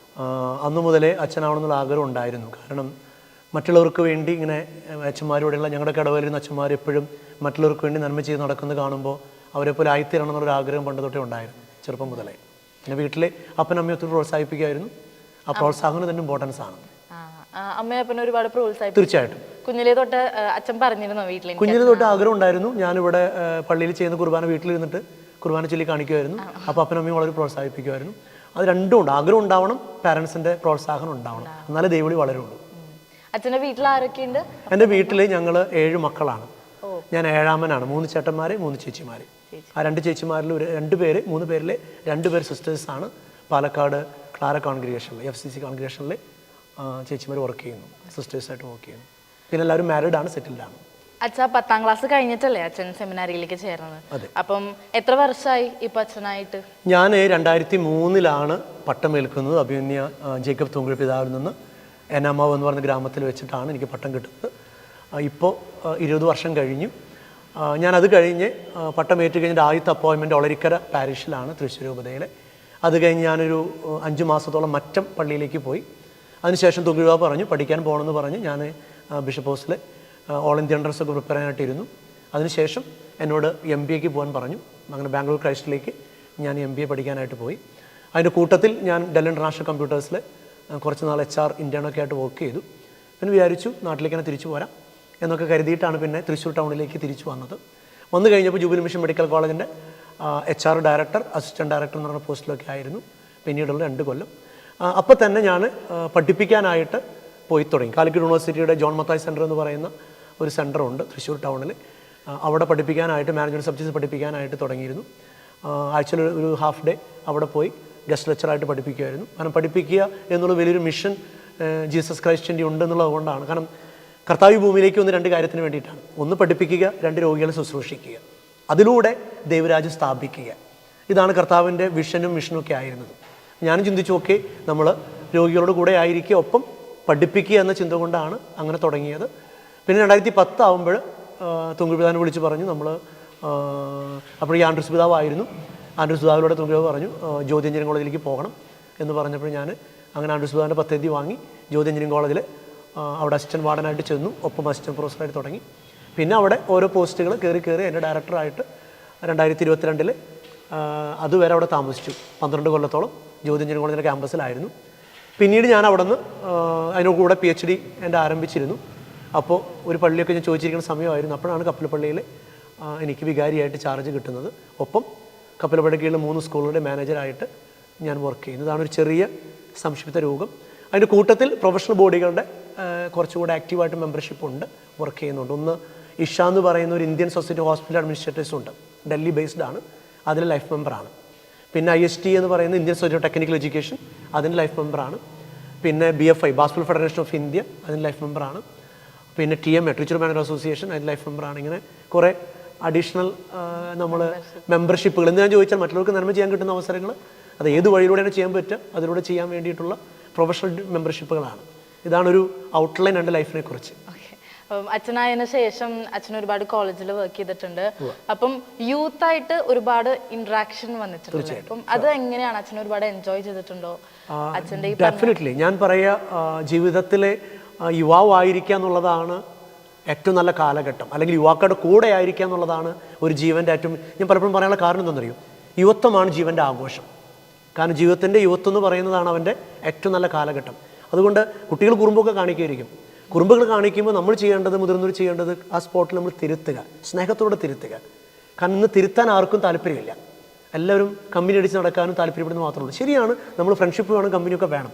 അന്നു മുതലേ അച്ഛനാവണം എന്നുള്ള ആഗ്രഹം ഉണ്ടായിരുന്നു. കാരണം മറ്റുള്ളവർക്ക് വേണ്ടി ഇങ്ങനെ അച്ഛന്മാരോടെയുള്ള ഞങ്ങളുടെ ഇടവരുന്ന അച്ഛന്മാർ എപ്പോഴും മറ്റുള്ളവർക്ക് വേണ്ടി നന്മ ചെയ്ത് നടക്കുന്നത് കാണുമ്പോൾ അവരെപ്പോലെ ആയിത്തീരണം എന്നുള്ളൊരു ആഗ്രഹം പണ്ട് തൊട്ടേ ഉണ്ടായിരുന്നു, ചെറുപ്പം മുതലേ. പിന്നെ വീട്ടിലെ അപ്പനമ്മയെ ഒത്തിരി പ്രോത്സാഹിപ്പിക്കുമായിരുന്നു. ആ പ്രോത്സാഹനം തന്നെ ഇമ്പോർട്ടൻസ് ആണ്. അമ്മയപ്പനെ ഒരുപാട് പ്രോത്സാഹിപ്പിച്ചു. തീർച്ചയായിട്ടും കുഞ്ഞിലേ തൊട്ട് അച്ഛൻ പറഞ്ഞിരുന്നോ വീട്ടിൽ? കുഞ്ഞിലേ തൊട്ട് ആഗ്രഹം ഉണ്ടായിരുന്നു. ഞാനിവിടെ പള്ളിയിൽ ചെയ്യുന്ന കുർബാന വീട്ടിലിരുന്നിട്ട് കുർബാന ചൊല്ലി കാണിക്കുമായിരുന്നു. അപ്പോൾ അപ്പനമ്മയും വളരെ പ്രോത്സാഹിപ്പിക്കുമായിരുന്നു. അത് രണ്ടും ഉണ്ട്, ആഗ്രഹം ഉണ്ടാവണം, പാരൻസിൻ്റെ പ്രോത്സാഹനം ഉണ്ടാവണം, എന്നാലേ ദൈവവിളി വളരുള്ളൂ. അച്ഛൻ്റെ വീട്ടിൽ ആരൊക്കെയുണ്ട്? എൻ്റെ വീട്ടിൽ ഞങ്ങൾ 7 മക്കളാണ്. ഞാൻ ഏഴാമനാണ്. 3 ചേട്ടന്മാർ 3 ചേച്ചിമാർ. ആ 2 ചേച്ചിമാരിൽ 2 പേര് 3 പേരിലെ 2 പേര് സിസ്റ്റേഴ്സാണ് പാലക്കാട് ക്ലാര കോൺഗ്രിഗേഷനിൽ FCC കോൺഗ്രിഗേഷനിൽ ചേച്ചിമാർ വർക്ക് ചെയ്യുന്നു, സിസ്റ്റേഴ്സായിട്ട് വർക്ക് ചെയ്യുന്നു. പിന്നെ എല്ലാവരും മാരീഡ് ആണ്, സെറ്റിൽഡ് ആണ്. അച്ഛാ 10ാം ക്ലാസ് കഴിഞ്ഞിട്ടല്ലേ അച്ഛൻ സെമിനാരിയിലേക്ക് ചേർന്നത്? അപ്പം എത്ര വർഷമായി ഇപ്പം അച്ഛനായിട്ട്? ഞാൻ 2003 പട്ടമേൽക്കുന്നത്. അഭിമന്യ ജേക്കബ് തൂങ്കുഴി പിതാവിൽ നിന്ന് എനാമാവ് എന്ന് പറഞ്ഞ ഗ്രാമത്തിൽ വെച്ചിട്ടാണ് എനിക്ക് പട്ടം കിട്ടുന്നത്. ഇപ്പോൾ 20 വർഷം കഴിഞ്ഞു. ഞാനത് കഴിഞ്ഞ് പട്ടമേറ്റ് കഴിഞ്ഞിട്ട് ആദ്യത്തെ അപ്പോയിൻമെൻറ്റ് ഒളരിക്കര പാരിഷിലാണ്, തൃശ്ശൂർ രൂപതയിലെ. അത് കഴിഞ്ഞ് ഞാനൊരു 5 മാസത്തോളം മറ്റം പള്ളിയിലേക്ക് പോയി. അതിനുശേഷം തുകുഴ പറഞ്ഞു പഠിക്കാൻ പോകണമെന്ന് പറഞ്ഞ് ഞാൻ ബിഷപ്പ് ഹൗസിൽ ഓൾ ഇന്ത്യ എൻട്രൻസൊക്കെ പ്രിപ്പയർ ചെയ്യാനായിട്ടിരുന്നു. അതിനുശേഷം എന്നോട് MBAക്ക് പോകാൻ പറഞ്ഞു. അങ്ങനെ ബാംഗ്ലൂർ ക്രൈസ്റ്റിലേക്ക് ഞാൻ MBA പഠിക്കാനായിട്ട് പോയി. അതിൻ്റെ കൂട്ടത്തിൽ ഞാൻ ഡെൽ ഇൻ്റർനാഷണൽ കമ്പ്യൂട്ടേഴ്സിൽ കുറച്ച് നാൾ HR ഇൻറ്റേണൊക്കെ ആയിട്ട് വർക്ക് ചെയ്തു. പിന്നെ വിചാരിച്ചു നാട്ടിലേക്ക് തന്നെ തിരിച്ചു പോരാം എന്നൊക്കെ കരുതിയിട്ടാണ് പിന്നെ തൃശ്ശൂർ ടൗണിലേക്ക് തിരിച്ചു വന്നത്. വന്നു കഴിഞ്ഞപ്പോൾ ജൂബിലി മിഷൻ മെഡിക്കൽ കോളേജിൻ്റെ HR ഡയറക്ടർ, അസിസ്റ്റൻറ്റ് ഡയറക്ടർ എന്ന് പറഞ്ഞ പോസ്റ്റിലൊക്കെ ആയിരുന്നു പിന്നീടുള്ള 2 കൊല്ലം. അപ്പോൾ തന്നെ ഞാൻ പഠിപ്പിക്കാനായിട്ട് പോയി തുടങ്ങി. കാലിക്കറ്റ് യൂണിവേഴ്സിറ്റിയുടെ ജോൺ മത്തായി സെൻറ്റർ എന്ന് പറയുന്ന ഒരു സെൻറ്ററുണ്ട് തൃശ്ശൂർ ടൗണിൽ. അവിടെ പഠിപ്പിക്കാനായിട്ട് മാനേജ്മെൻറ്റ് സബ്ജക്ട്സ് പഠിപ്പിക്കാനായിട്ട് തുടങ്ങിയിരുന്നു. ആഴ്ചയിൽ ഒരു ഹാഫ് ഡേ അവിടെ പോയി ഗസ്റ്റ് ലെക്ചറായിട്ട് പഠിപ്പിക്കുമായിരുന്നു. കാരണം പഠിപ്പിക്കുക എന്നുള്ള വലിയൊരു മിഷൻ ജീസസ് ക്രൈസ്റ്റിൻ്റെ ഉണ്ടെന്നുള്ളത് കൊണ്ടാണ്. കാരണം കർത്താവ് ഭൂമിയിലേക്ക് വന്ന് 2 കാര്യത്തിന് വേണ്ടിയിട്ടാണ്. ഒന്ന് പഠിപ്പിക്കുക, 2 രോഗികളെ ശുശ്രൂഷിക്കുക, അതിലൂടെ ദൈവരാജ്യം സ്ഥാപിക്കുക. ഇതാണ് കർത്താവിൻ്റെ വിഷനും മിഷനും ഒക്കെ ആയിരുന്നത്. ഞാനും ചിന്തിച്ചു, ഓക്കെ നമ്മൾ രോഗികളുടെ കൂടെ ആയിരിക്കുക, ഒപ്പം പഠിപ്പിക്കുക എന്ന ചിന്ത കൊണ്ടാണ് അങ്ങനെ തുടങ്ങിയത്. പിന്നെ 2010 ആകുമ്പോൾ തുങ്കുപിതാവിനെ വിളിച്ച് പറഞ്ഞു നമ്മൾ അപ്പോൾ ഈ ആൻഡ്രൂസ് പിതാവായിരുന്നു. ആൻഡ്രൂസ് പിതാവിലൂടെ തുങ്കുപിതാവ് പറഞ്ഞു ജ്യോതി എഞ്ചിനീയറിംഗ് കോളേജിലേക്ക് പോകണം എന്ന് പറഞ്ഞപ്പോൾ ഞാൻ അങ്ങനെ ആൻഡ്രൂസ് പിതാവിൻ്റെ പദ്ധതി വാങ്ങി ജ്യോതി എഞ്ചിനീയറിംഗ് കോളേജിൽ അവിടെ അസിസ്റ്റൻറ്റ് വാർഡനായിട്ട് ചെന്നു, ഒപ്പം അസിസ്റ്റൻറ്റ് പ്രൊഫസറായിട്ട് തുടങ്ങി. പിന്നെ അവിടെ ഓരോ പോസ്റ്റുകൾ കയറി എൻ്റെ ഡയറക്ടറായിട്ട് 2022 അതുവരെ അവിടെ താമസിച്ചു. 12 കൊല്ലത്തോളം ജ്യോതി എഞ്ചിനീയറിംഗ് കോളേജിൻ്റെ ക്യാമ്പസിലായിരുന്നു. പിന്നീട് ഞാൻ അവിടെ നിന്ന് അതിനോട് കൂടെ PhD എൻ്റെ ആരംഭിച്ചിരുന്നു. അപ്പോൾ ഒരു പള്ളിയൊക്കെ ഞാൻ ചോദിച്ചിരിക്കുന്ന സമയമായിരുന്നു. അപ്പോഴാണ് കപ്പലപ്പള്ളിയിൽ എനിക്ക് വികാരിയായിട്ട് ചാർജ് കിട്ടുന്നത്. ഒപ്പം കപ്പലപ്പള്ളിക്കുള്ള 3 സ്കൂളുകളുടെ മാനേജറായിട്ട് ഞാൻ വർക്ക് ചെയ്യുന്നത്. അതാണ് ഒരു ചെറിയ സംക്ഷിപ്ത രൂപം. അതിൻ്റെ കൂട്ടത്തിൽ പ്രൊഫഷണൽ ബോഡികളുടെ കുറച്ചുകൂടെ ആക്റ്റീവായിട്ട് മെമ്പർഷിപ്പ് ഉണ്ട്, വർക്ക് ചെയ്യുന്നുണ്ട്. ഒന്ന് ഇഷ എന്ന് പറയുന്ന ഒരു ഇന്ത്യൻ സൊസൈറ്റി ഹോസ്പിറ്റൽ അഡ്മിനിസ്ട്രേറ്റേഴ്സ് ഉണ്ട്, ഡൽഹി ബേസ്ഡ് ആണ്, അതിൽ ലൈഫ് മെമ്പറാണ്. പിന്നെ IST എന്ന് പറയുന്ന Indian society of technical education, അതിൻ്റെ ലൈഫ് മെമ്പറാണ്. പിന്നെ BFI ബാസ്ഫുൾ ഫെഡറേഷൻ ഓഫ് ഇന്ത്യ, അതിൻ്റെ ലൈഫ് മെമ്പറാണ്. പിന്നെ TMA ടീച്ചർ മാനേജർ അസോസിയേഷൻ, അതിൻ്റെ ലൈഫ് മെമ്പറാണ്. ഇങ്ങനെ കുറേ അഡീഷണൽ നമ്മൾ മെമ്പർഷിപ്പുകൾ എന്തിനാ ചോദിച്ചാൽ മറ്റുള്ളവർക്ക് നന്മ ചെയ്യാൻ കിട്ടുന്ന അവസരങ്ങൾ അത് ഏത് വഴിയിലൂടെയാണ് ചെയ്യാൻ പറ്റുക, അതിലൂടെ ചെയ്യാൻ വേണ്ടിയിട്ടുള്ള പ്രൊഫഷണൽ മെമ്പർഷിപ്പുകളാണ്. ഇതാണൊരു ഔട്ട്ലൈൻ എൻ്റെ ലൈഫിനെ കുറിച്ച്. അച്ഛനായതിനു ശേഷം അച്ഛൻ ഒരുപാട് കോളേജിൽ വർക്ക് ചെയ്തിട്ടുണ്ട്. അപ്പം യൂത്തായിട്ട് ഒരുപാട് ഇന്ററാക്ഷൻ വന്നിട്ടുണ്ട്. അപ്പം അത് എങ്ങനെയാണ് അച്ഛൻ ഒരുപാട് എൻജോയ് ചെയ്തിട്ടുണ്ടോ അച്ഛൻ്റെ? ഡെഫിനറ്റ്ലി ഞാൻ പറയാ ജീവിതത്തിലെ യുവാവായിരിക്കുക എന്നുള്ളതാണ് ഏറ്റവും നല്ല കാലഘട്ടം, അല്ലെങ്കിൽ യുവാക്കളുടെ കൂടെ ആയിരിക്കുക എന്നുള്ളതാണ് ഒരു ജീവൻ്റെ ഏറ്റവും, ഞാൻ പലപ്പോഴും പറയാനുള്ള കാരണം എന്താണെന്നറിയോ, യുവത്വമാണ് ജീവൻ്റെ ആഘോഷം. കാരണം ജീവിതത്തിൻ്റെ യുവത്വം എന്ന് പറയുന്നതാണ് അവൻ്റെ ഏറ്റവും നല്ല കാലഘട്ടം. അതുകൊണ്ട് കുട്ടികൾ കുറുമ്പൊക്കെ കാണിക്കുമായിരിക്കും. കുറുമ്പുകൾ കാണിക്കുമ്പോൾ നമ്മൾ ചെയ്യേണ്ടത്, മുതിർന്നവർ ചെയ്യേണ്ടത് ആ സ്പോട്ടിൽ നമ്മൾ തിരുത്തുക, സ്നേഹത്തോടെ തിരുത്തുക. കാരണം ഇന്ന് തിരുത്താൻ ആർക്കും താല്പര്യമില്ല, എല്ലാവരും കമ്പനി അടിച്ച് നടക്കാനും താല്പര്യപ്പെടുന്നത് മാത്രമേ ഉള്ളൂ. ശരിയാണ്, നമ്മൾ ഫ്രണ്ട്ഷിപ്പ് വേണം, കമ്പനിയൊക്കെ വേണം,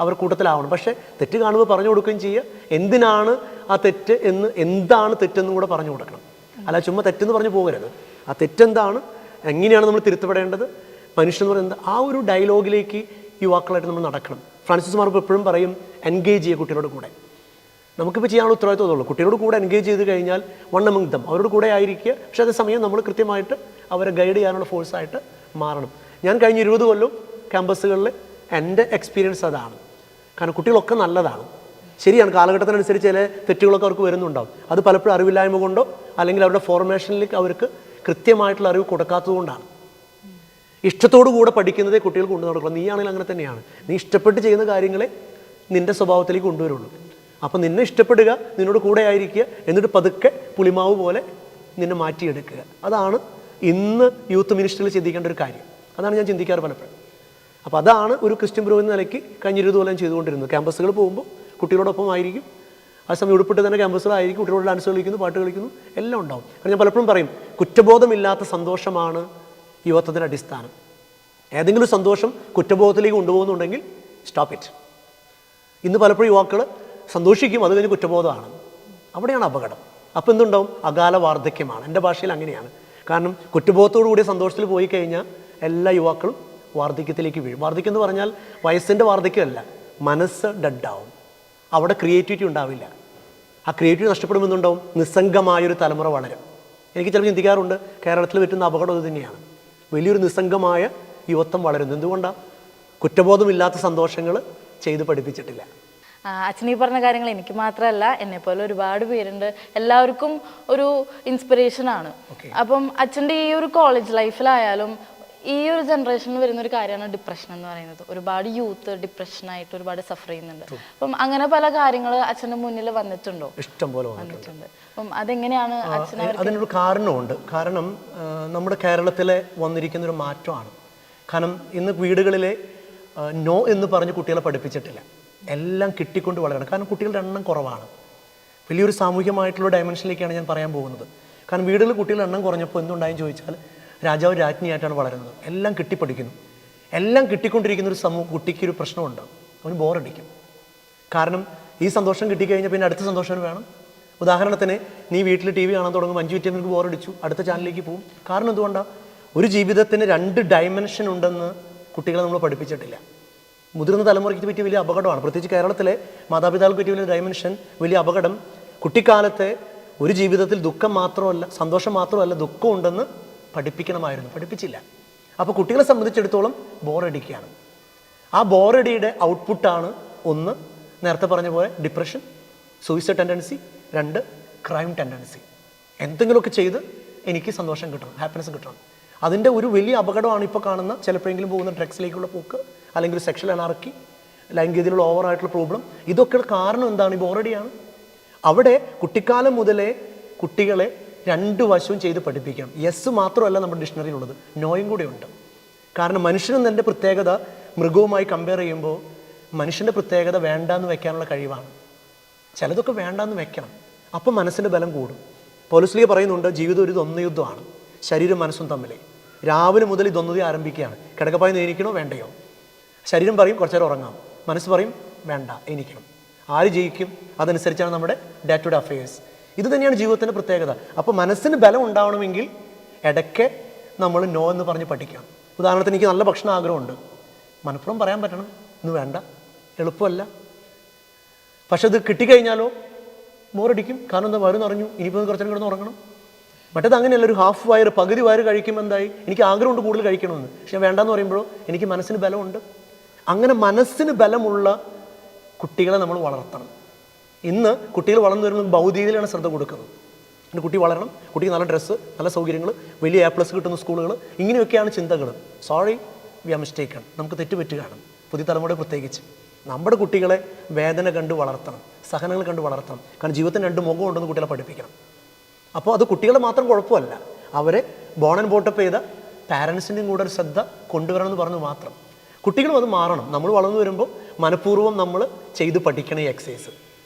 അവർ കൂട്ടത്തിലാവണം. പക്ഷേ തെറ്റ് കാണുമ്പോൾ പറഞ്ഞു കൊടുക്കുകയും ചെയ്യുക, എന്തിനാണ് ആ തെറ്റ് എന്ന്, എന്താണ് തെറ്റെന്നും കൂടെ പറഞ്ഞു കൊടുക്കണം. അല്ല ചുമ്മാ തെറ്റെന്ന് പറഞ്ഞു പോകരുത്. ആ തെറ്റെന്താണ്, എങ്ങനെയാണ് നമ്മൾ തിരുത്തപ്പെടേണ്ടത്, മനുഷ്യൻ എന്ന് പറയുന്നത്, ആ ഒരു ഡയലോഗിലേക്ക് യുവാക്കളായിട്ട് നമ്മൾ നടക്കണം. ഫ്രാൻസിസ് മാർപ്പ് എപ്പോഴും പറയും എൻഗേജ് ചെയ്യുക കുട്ടികളുടെ കൂടെ. നമുക്കിപ്പോൾ ചെയ്യാനുള്ള ഉത്തരവാദിത്വമുള്ളൂ. കുട്ടികളുടെ കൂടെ എൻഗേജ് ചെയ്ത് കഴിഞ്ഞാൽ വൺ എമംഗ് ദം, അവരുടെ കൂടെ ആയിരിക്കുക. പക്ഷേ അതേസമയം നമ്മൾ കൃത്യമായിട്ട് അവരെ ഗൈഡ് ചെയ്യാനുള്ള ഫോഴ്സായിട്ട് മാറണം. ഞാൻ കഴിഞ്ഞ 20 കൊല്ലം ക്യാമ്പസുകളിൽ എൻ്റെ എക്സ്പീരിയൻസ് അതാണ്. കാരണം കുട്ടികളൊക്കെ നല്ലതാണ്, ശരിയാണ്, കാലഘട്ടത്തിനനുസരിച്ച് ചില തെറ്റുകളൊക്കെ അവർക്ക് വരുന്നുണ്ടാവും. അത് പലപ്പോഴും അറിവില്ലായ്മ കൊണ്ടോ അല്ലെങ്കിൽ അവരുടെ ഫോർമേഷനിലേക്ക് അവർക്ക് കൃത്യമായിട്ടുള്ള അറിവ് കൊടുക്കാത്തത് കൊണ്ടാണ്. ഇഷ്ടത്തോടു കൂടെ പഠിക്കുന്നതേ കുട്ടികൾ കൊണ്ടു നടക്കണം. നീയാണെങ്കിൽ അങ്ങനെ തന്നെയാണ്. നീ ഇഷ്ടപ്പെട്ട് ചെയ്യുന്ന കാര്യങ്ങളെ നിൻ്റെ സ്വഭാവത്തിലേക്ക് കൊണ്ടുവരുള്ളൂ. അപ്പം നിന്നെ ഇഷ്ടപ്പെടുക, നിന്നോട് കൂടെ ആയിരിക്കുക, എന്നിട്ട് പതുക്കെ പുളിമാവ് പോലെ നിന്നെ മാറ്റിയെടുക്കുക. അതാണ് ഇന്ന് യൂത്ത് മിനിസ്ട്രിയിൽ ചിന്തിക്കേണ്ട ഒരു കാര്യം. അതാണ് ഞാൻ ചിന്തിക്കാറ് പലപ്പോഴും. അപ്പോൾ അതാണ് ഒരു ക്രിസ്ത്യൻ പുരോഹിത നിലയ്ക്ക് കഴിഞ്ഞ 20 കൊല്ലം ചെയ്തുകൊണ്ടിരുന്നത്. ക്യാമ്പസുകൾ പോകുമ്പോൾ കുട്ടികളോടൊപ്പം ആയിരിക്കും, ആ സമയം ഉടുപ്പിട്ട് തന്നെ ക്യാമ്പസുകളായിരിക്കും, കുട്ടികളോട് ഡാൻസ് കളിക്കുന്നു, പാട്ട് കളിക്കുന്നു, എല്ലാം ഉണ്ടാവും. കാരണം ഞാൻ പലപ്പോഴും പറയും, കുറ്റബോധമില്ലാത്ത സന്തോഷമാണ് യുവത്വത്തിൻ്റെ അടിസ്ഥാനം. ഏതെങ്കിലും സന്തോഷം കുറ്റബോധത്തിലേക്ക് കൊണ്ടുപോകുന്നുണ്ടെങ്കിൽ സ്റ്റോപ്പ് ഇറ്റ്. ഇന്ന് പലപ്പോഴും യുവാക്കൾ സന്തോഷിക്കും, അത് കഴിഞ്ഞ് കുറ്റബോധമാണ്. അവിടെയാണ് അപകടം. അപ്പോൾ എന്തുണ്ടാവും? അകാല വാർദ്ധക്യമാണ്. എൻ്റെ ഭാഷയിൽ അങ്ങനെയാണ്. കാരണം കുറ്റബോധത്തോടു കൂടി സന്തോഷത്തിൽ പോയി കഴിഞ്ഞാൽ എല്ലാ യുവാക്കളും വാർദ്ധക്യത്തിലേക്ക് വീഴും. വാർദ്ധക്യം എന്ന് പറഞ്ഞാൽ വയസ്സിൻ്റെ വാർദ്ധക്യമല്ല, മനസ്സ് ഡെഡാവും. അവിടെ ക്രിയേറ്റിവിറ്റി ഉണ്ടാവില്ല. ആ ക്രിയേറ്റിവിറ്റി നഷ്ടപ്പെടുമെന്നുണ്ടാവും, നിസ്സംഗമായൊരു തലമുറ വളരും. എനിക്ക് ചിലപ്പോൾ ചിന്തിക്കാറുണ്ട്, കേരളത്തിൽ പറ്റുന്ന അപകടം ഇത് തന്നെയാണ്. വലിയൊരു നിസ്സംഗമായ യുവത്വം വളരുന്നു. എന്തുകൊണ്ടാണ്? കുറ്റബോധമില്ലാത്ത സന്തോഷങ്ങൾ ചെയ്ത് പഠിപ്പിച്ചിട്ടില്ല. അച്ഛൻ ഈ പറഞ്ഞ കാര്യങ്ങൾ എനിക്ക് മാത്രമല്ല, എന്നെപ്പോലെ ഒരുപാട് പേരുണ്ട്, എല്ലാവർക്കും ഒരു ഇൻസ്പിറേഷനാണ്. അപ്പം അച്ഛൻ്റെ ഈ ഒരു കോളേജ് ലൈഫിലായാലും ഈ ഒരു ജനറേഷനിൽ വരുന്ന ഒരു കാര്യമാണ് ഡിപ്രഷൻ എന്ന് പറയുന്നത്. ഒരുപാട് യൂത്ത് ഡിപ്രഷനായിട്ട് ഒരുപാട് സഫർ ചെയ്യുന്നുണ്ട്. അപ്പം അങ്ങനെ പല കാര്യങ്ങൾ അച്ഛൻ്റെ മുന്നിൽ വന്നിട്ടുണ്ടോ? ഇഷ്ടം പോലെ വന്നിട്ടുണ്ട്. അപ്പം അതെങ്ങനെയാണ് അച്ഛൻ? അതിനൊരു കാരണമുണ്ട്. കാരണം നമ്മുടെ കേരളത്തിലെ വന്നിരിക്കുന്ന ഒരു മാറ്റമാണ്. കാരണം ഇന്ന് വീടുകളിലെ നോ എന്ന് പറഞ്ഞ് കുട്ടികളെ പഠിപ്പിച്ചിട്ടില്ല. എല്ലാം കിട്ടിക്കൊണ്ട് വളരണം. കാരണം കുട്ടികളുടെ എണ്ണം കുറവാണ്. വലിയൊരു സാമൂഹികമായിട്ടുള്ള ഡയമെൻഷനിലേക്കാണ് ഞാൻ പറയാൻ പോകുന്നത്. കാരണം വീടുകളിൽ കുട്ടികളുടെ എണ്ണം കുറഞ്ഞപ്പോൾ എന്തുണ്ടായെന്ന് ചോദിച്ചാൽ രാജാവ് രാജ്ഞിയായിട്ടാണ് വളരുന്നത്. എല്ലാം കിട്ടിപ്പഠിക്കുന്നു. എല്ലാം കിട്ടിക്കൊണ്ടിരിക്കുന്ന ഒരു കുട്ടിക്ക് ഒരു പ്രശ്നമുണ്ട്, അവന് ബോറടിക്കും. കാരണം ഈ സന്തോഷം കിട്ടിക്കഴിഞ്ഞാൽ പിന്നെ അടുത്ത സന്തോഷം വേണം. ഉദാഹരണത്തിന് നീ വീട്ടിൽ ടി വി കാണാൻ തുടങ്ങും, 5 മിനിറ്റ് നിനക്ക് ബോറടിച്ചു, അടുത്ത ചാനലിലേക്ക് പോകും. കാരണം എന്തുകൊണ്ടാണ്? ഒരു ജീവിതത്തിന് 2 ഡയമെൻഷൻ ഉണ്ടെന്ന് കുട്ടികളെ നമ്മൾ പഠിപ്പിച്ചിട്ടില്ല. മുതിർന്ന തലമുറയ്ക്ക് പറ്റിയ വലിയ അപകടമാണ്. പ്രത്യേകിച്ച് കേരളത്തിലെ മാതാപിതാക്കൾക്ക് പറ്റിയ വലിയ ഡയമെൻഷൻ, വലിയ അപകടം. കുട്ടിക്കാലത്തെ ഒരു ജീവിതത്തിൽ ദുഃഖം മാത്രമല്ല, സന്തോഷം മാത്രമല്ല, ദുഃഖം ഉണ്ടെന്ന് പഠിപ്പിക്കണമായിരുന്നു. പഠിപ്പിച്ചില്ല. അപ്പോൾ കുട്ടികളെ സംബന്ധിച്ചിടത്തോളം ബോറടിക്കുകയാണ്. ആ ബോറടിയുടെ ഔട്ട്പുട്ടാണ് 1 നേരത്തെ പറഞ്ഞ പോലെ depression, suicide tendency, 2 crime tendency. എന്തെങ്കിലുമൊക്കെ ചെയ്ത് എനിക്ക് സന്തോഷം കിട്ടണം, ഹാപ്പിനെസ് കിട്ടണം. അതിൻ്റെ ഒരു വലിയ അപകടമാണ് ഇപ്പോൾ കാണുന്ന ചിലപ്പോഴെങ്കിലും പോകുന്ന ഡ്രഗ്സിലേക്കുള്ള പോക്ക്, അല്ലെങ്കിൽ സെക്ഷൽ അനാർക്കി, ലൈംഗികതയിലുള്ള ഓവറായിട്ടുള്ള പ്രോബ്ലം. ഇതൊക്കെ കാരണം എന്താണ്? ഈ ബോറടിയാണ്. അവിടെ കുട്ടിക്കാലം മുതലേ കുട്ടികളെ 2 വശവും ചെയ്ത് പഠിപ്പിക്കണം. യെസ് മാത്രമല്ല നമ്മുടെ ഡിക്ഷണറിയിലുള്ളത്, നോയും കൂടെ ഉണ്ട്. കാരണം മനുഷ്യനെന്നതിൻ്റെ പ്രത്യേകത മൃഗവുമായി കമ്പയർ ചെയ്യുമ്പോൾ മനുഷ്യൻ്റെ പ്രത്യേകത വേണ്ടാന്ന് വെക്കാനുള്ള കഴിവാണ്. ചിലതൊക്കെ വേണ്ടാന്ന് വെക്കണം, അപ്പം മനസ്സിൻ്റെ ബലം കൂടും. പൗലോസ് പറയുന്നുണ്ട്, ജീവിതം ഒരു ദ്വന്ദ്വയുദ്ധമാണ്, ശരീരം മനസ്സും തമ്മിൽ. രാവിലെ മുതൽ ഈ ദ്വന്ദ്വത ആരംഭിക്കുകയാണ്. കിടക്കപ്പായി എണീക്കണോ വേണ്ടയോ? ശരീരം പറയും കുറച്ചു നേരം ഉറങ്ങാം, മനസ്സ് പറയും വേണ്ട എണീക്കണം. ആര് ജയിക്കും? അതനുസരിച്ചാണ് നമ്മുടെ ഡേ ടു ഡേ അഫയേഴ്സ്. ഇത് തന്നെയാണ് ജീവിതത്തിൻ്റെ പ്രത്യേകത. അപ്പോൾ മനസ്സിന് ബലം ഉണ്ടാവണമെങ്കിൽ ഇടയ്ക്ക് നമ്മൾ നോ എന്ന് പറഞ്ഞ് പഠിക്കണം. ഉദാഹരണത്തിന് എനിക്ക് നല്ല ഭക്ഷണം ആഗ്രഹമുണ്ട്, മനഃപൂർവ്വം പറയാൻ പറ്റണം ഇന്ന് വേണ്ട, എളുപ്പമല്ല. പക്ഷെ അത് കിട്ടിക്കഴിഞ്ഞാലോ ബോറടിക്കും. കാരണം എന്താ? വയറ് നിറഞ്ഞു, ഇനിയിപ്പോൾ കുറച്ചു നേരം കിടന്ന് ഉറങ്ങണം. മറ്റേത് അങ്ങനെയല്ല, ഒരു ഹാഫ് വയർ, പകുതി വയർ കഴിക്കുമ്പോൾ എന്തായി? എനിക്ക് ആഗ്രഹമുണ്ട് കൂടുതൽ കഴിക്കണമെന്ന്, പക്ഷെ വേണ്ടാന്ന് പറയുമ്പോഴോ എനിക്ക് മനസ്സിന് ബലമുണ്ട്. അങ്ങനെ മനസ്സിന് ബലമുള്ള കുട്ടികളെ നമ്മൾ വളർത്തണം. ഇന്ന് കുട്ടികൾ വളർന്നു വരുന്നത് ഭൗതികതയിലാണ് ശ്രദ്ധ കൊടുക്കുന്നത്. പിന്നെ കുട്ടി വളരണം, കുട്ടിക്ക് നല്ല ഡ്രസ്സ്, നല്ല സൗകര്യങ്ങൾ, വലിയ A+ കിട്ടുന്ന സ്കൂളുകൾ, ഇങ്ങനെയൊക്കെയാണ് ചിന്തകൾ. Sorry, we are mistaken. നമുക്ക് തെറ്റുപറ്റുകയാണ്, പുതിയ തലമുറ പ്രത്യേകിച്ച്. നമ്മുടെ കുട്ടികളെ വേദന കണ്ട് വളർത്തണം, സഹനങ്ങൾ കണ്ട് വളർത്തണം. കാരണം ജീവിതത്തിന് 2 മുഖം ഉണ്ടെന്ന് കുട്ടികളെ പഠിപ്പിക്കണം. അപ്പോൾ അത് കുട്ടികളെ മാത്രം കുഴപ്പമല്ല, അവരെ ബോൺ ആൻഡ് ബോട്ടപ്പ് ചെയ്ത പാരൻസിൻ്റെയും കൂടെ ഒരു ശ്രദ്ധ കൊണ്ടുവരണമെന്ന് പറഞ്ഞു മാത്രം. കുട്ടികളും അത് മാറണം. നമ്മൾ വളർന്നു വരുമ്പോൾ മനഃപൂർവ്വം നമ്മൾ ചെയ്ത് പഠിക്കണം ഈ എക്സസൈസ്.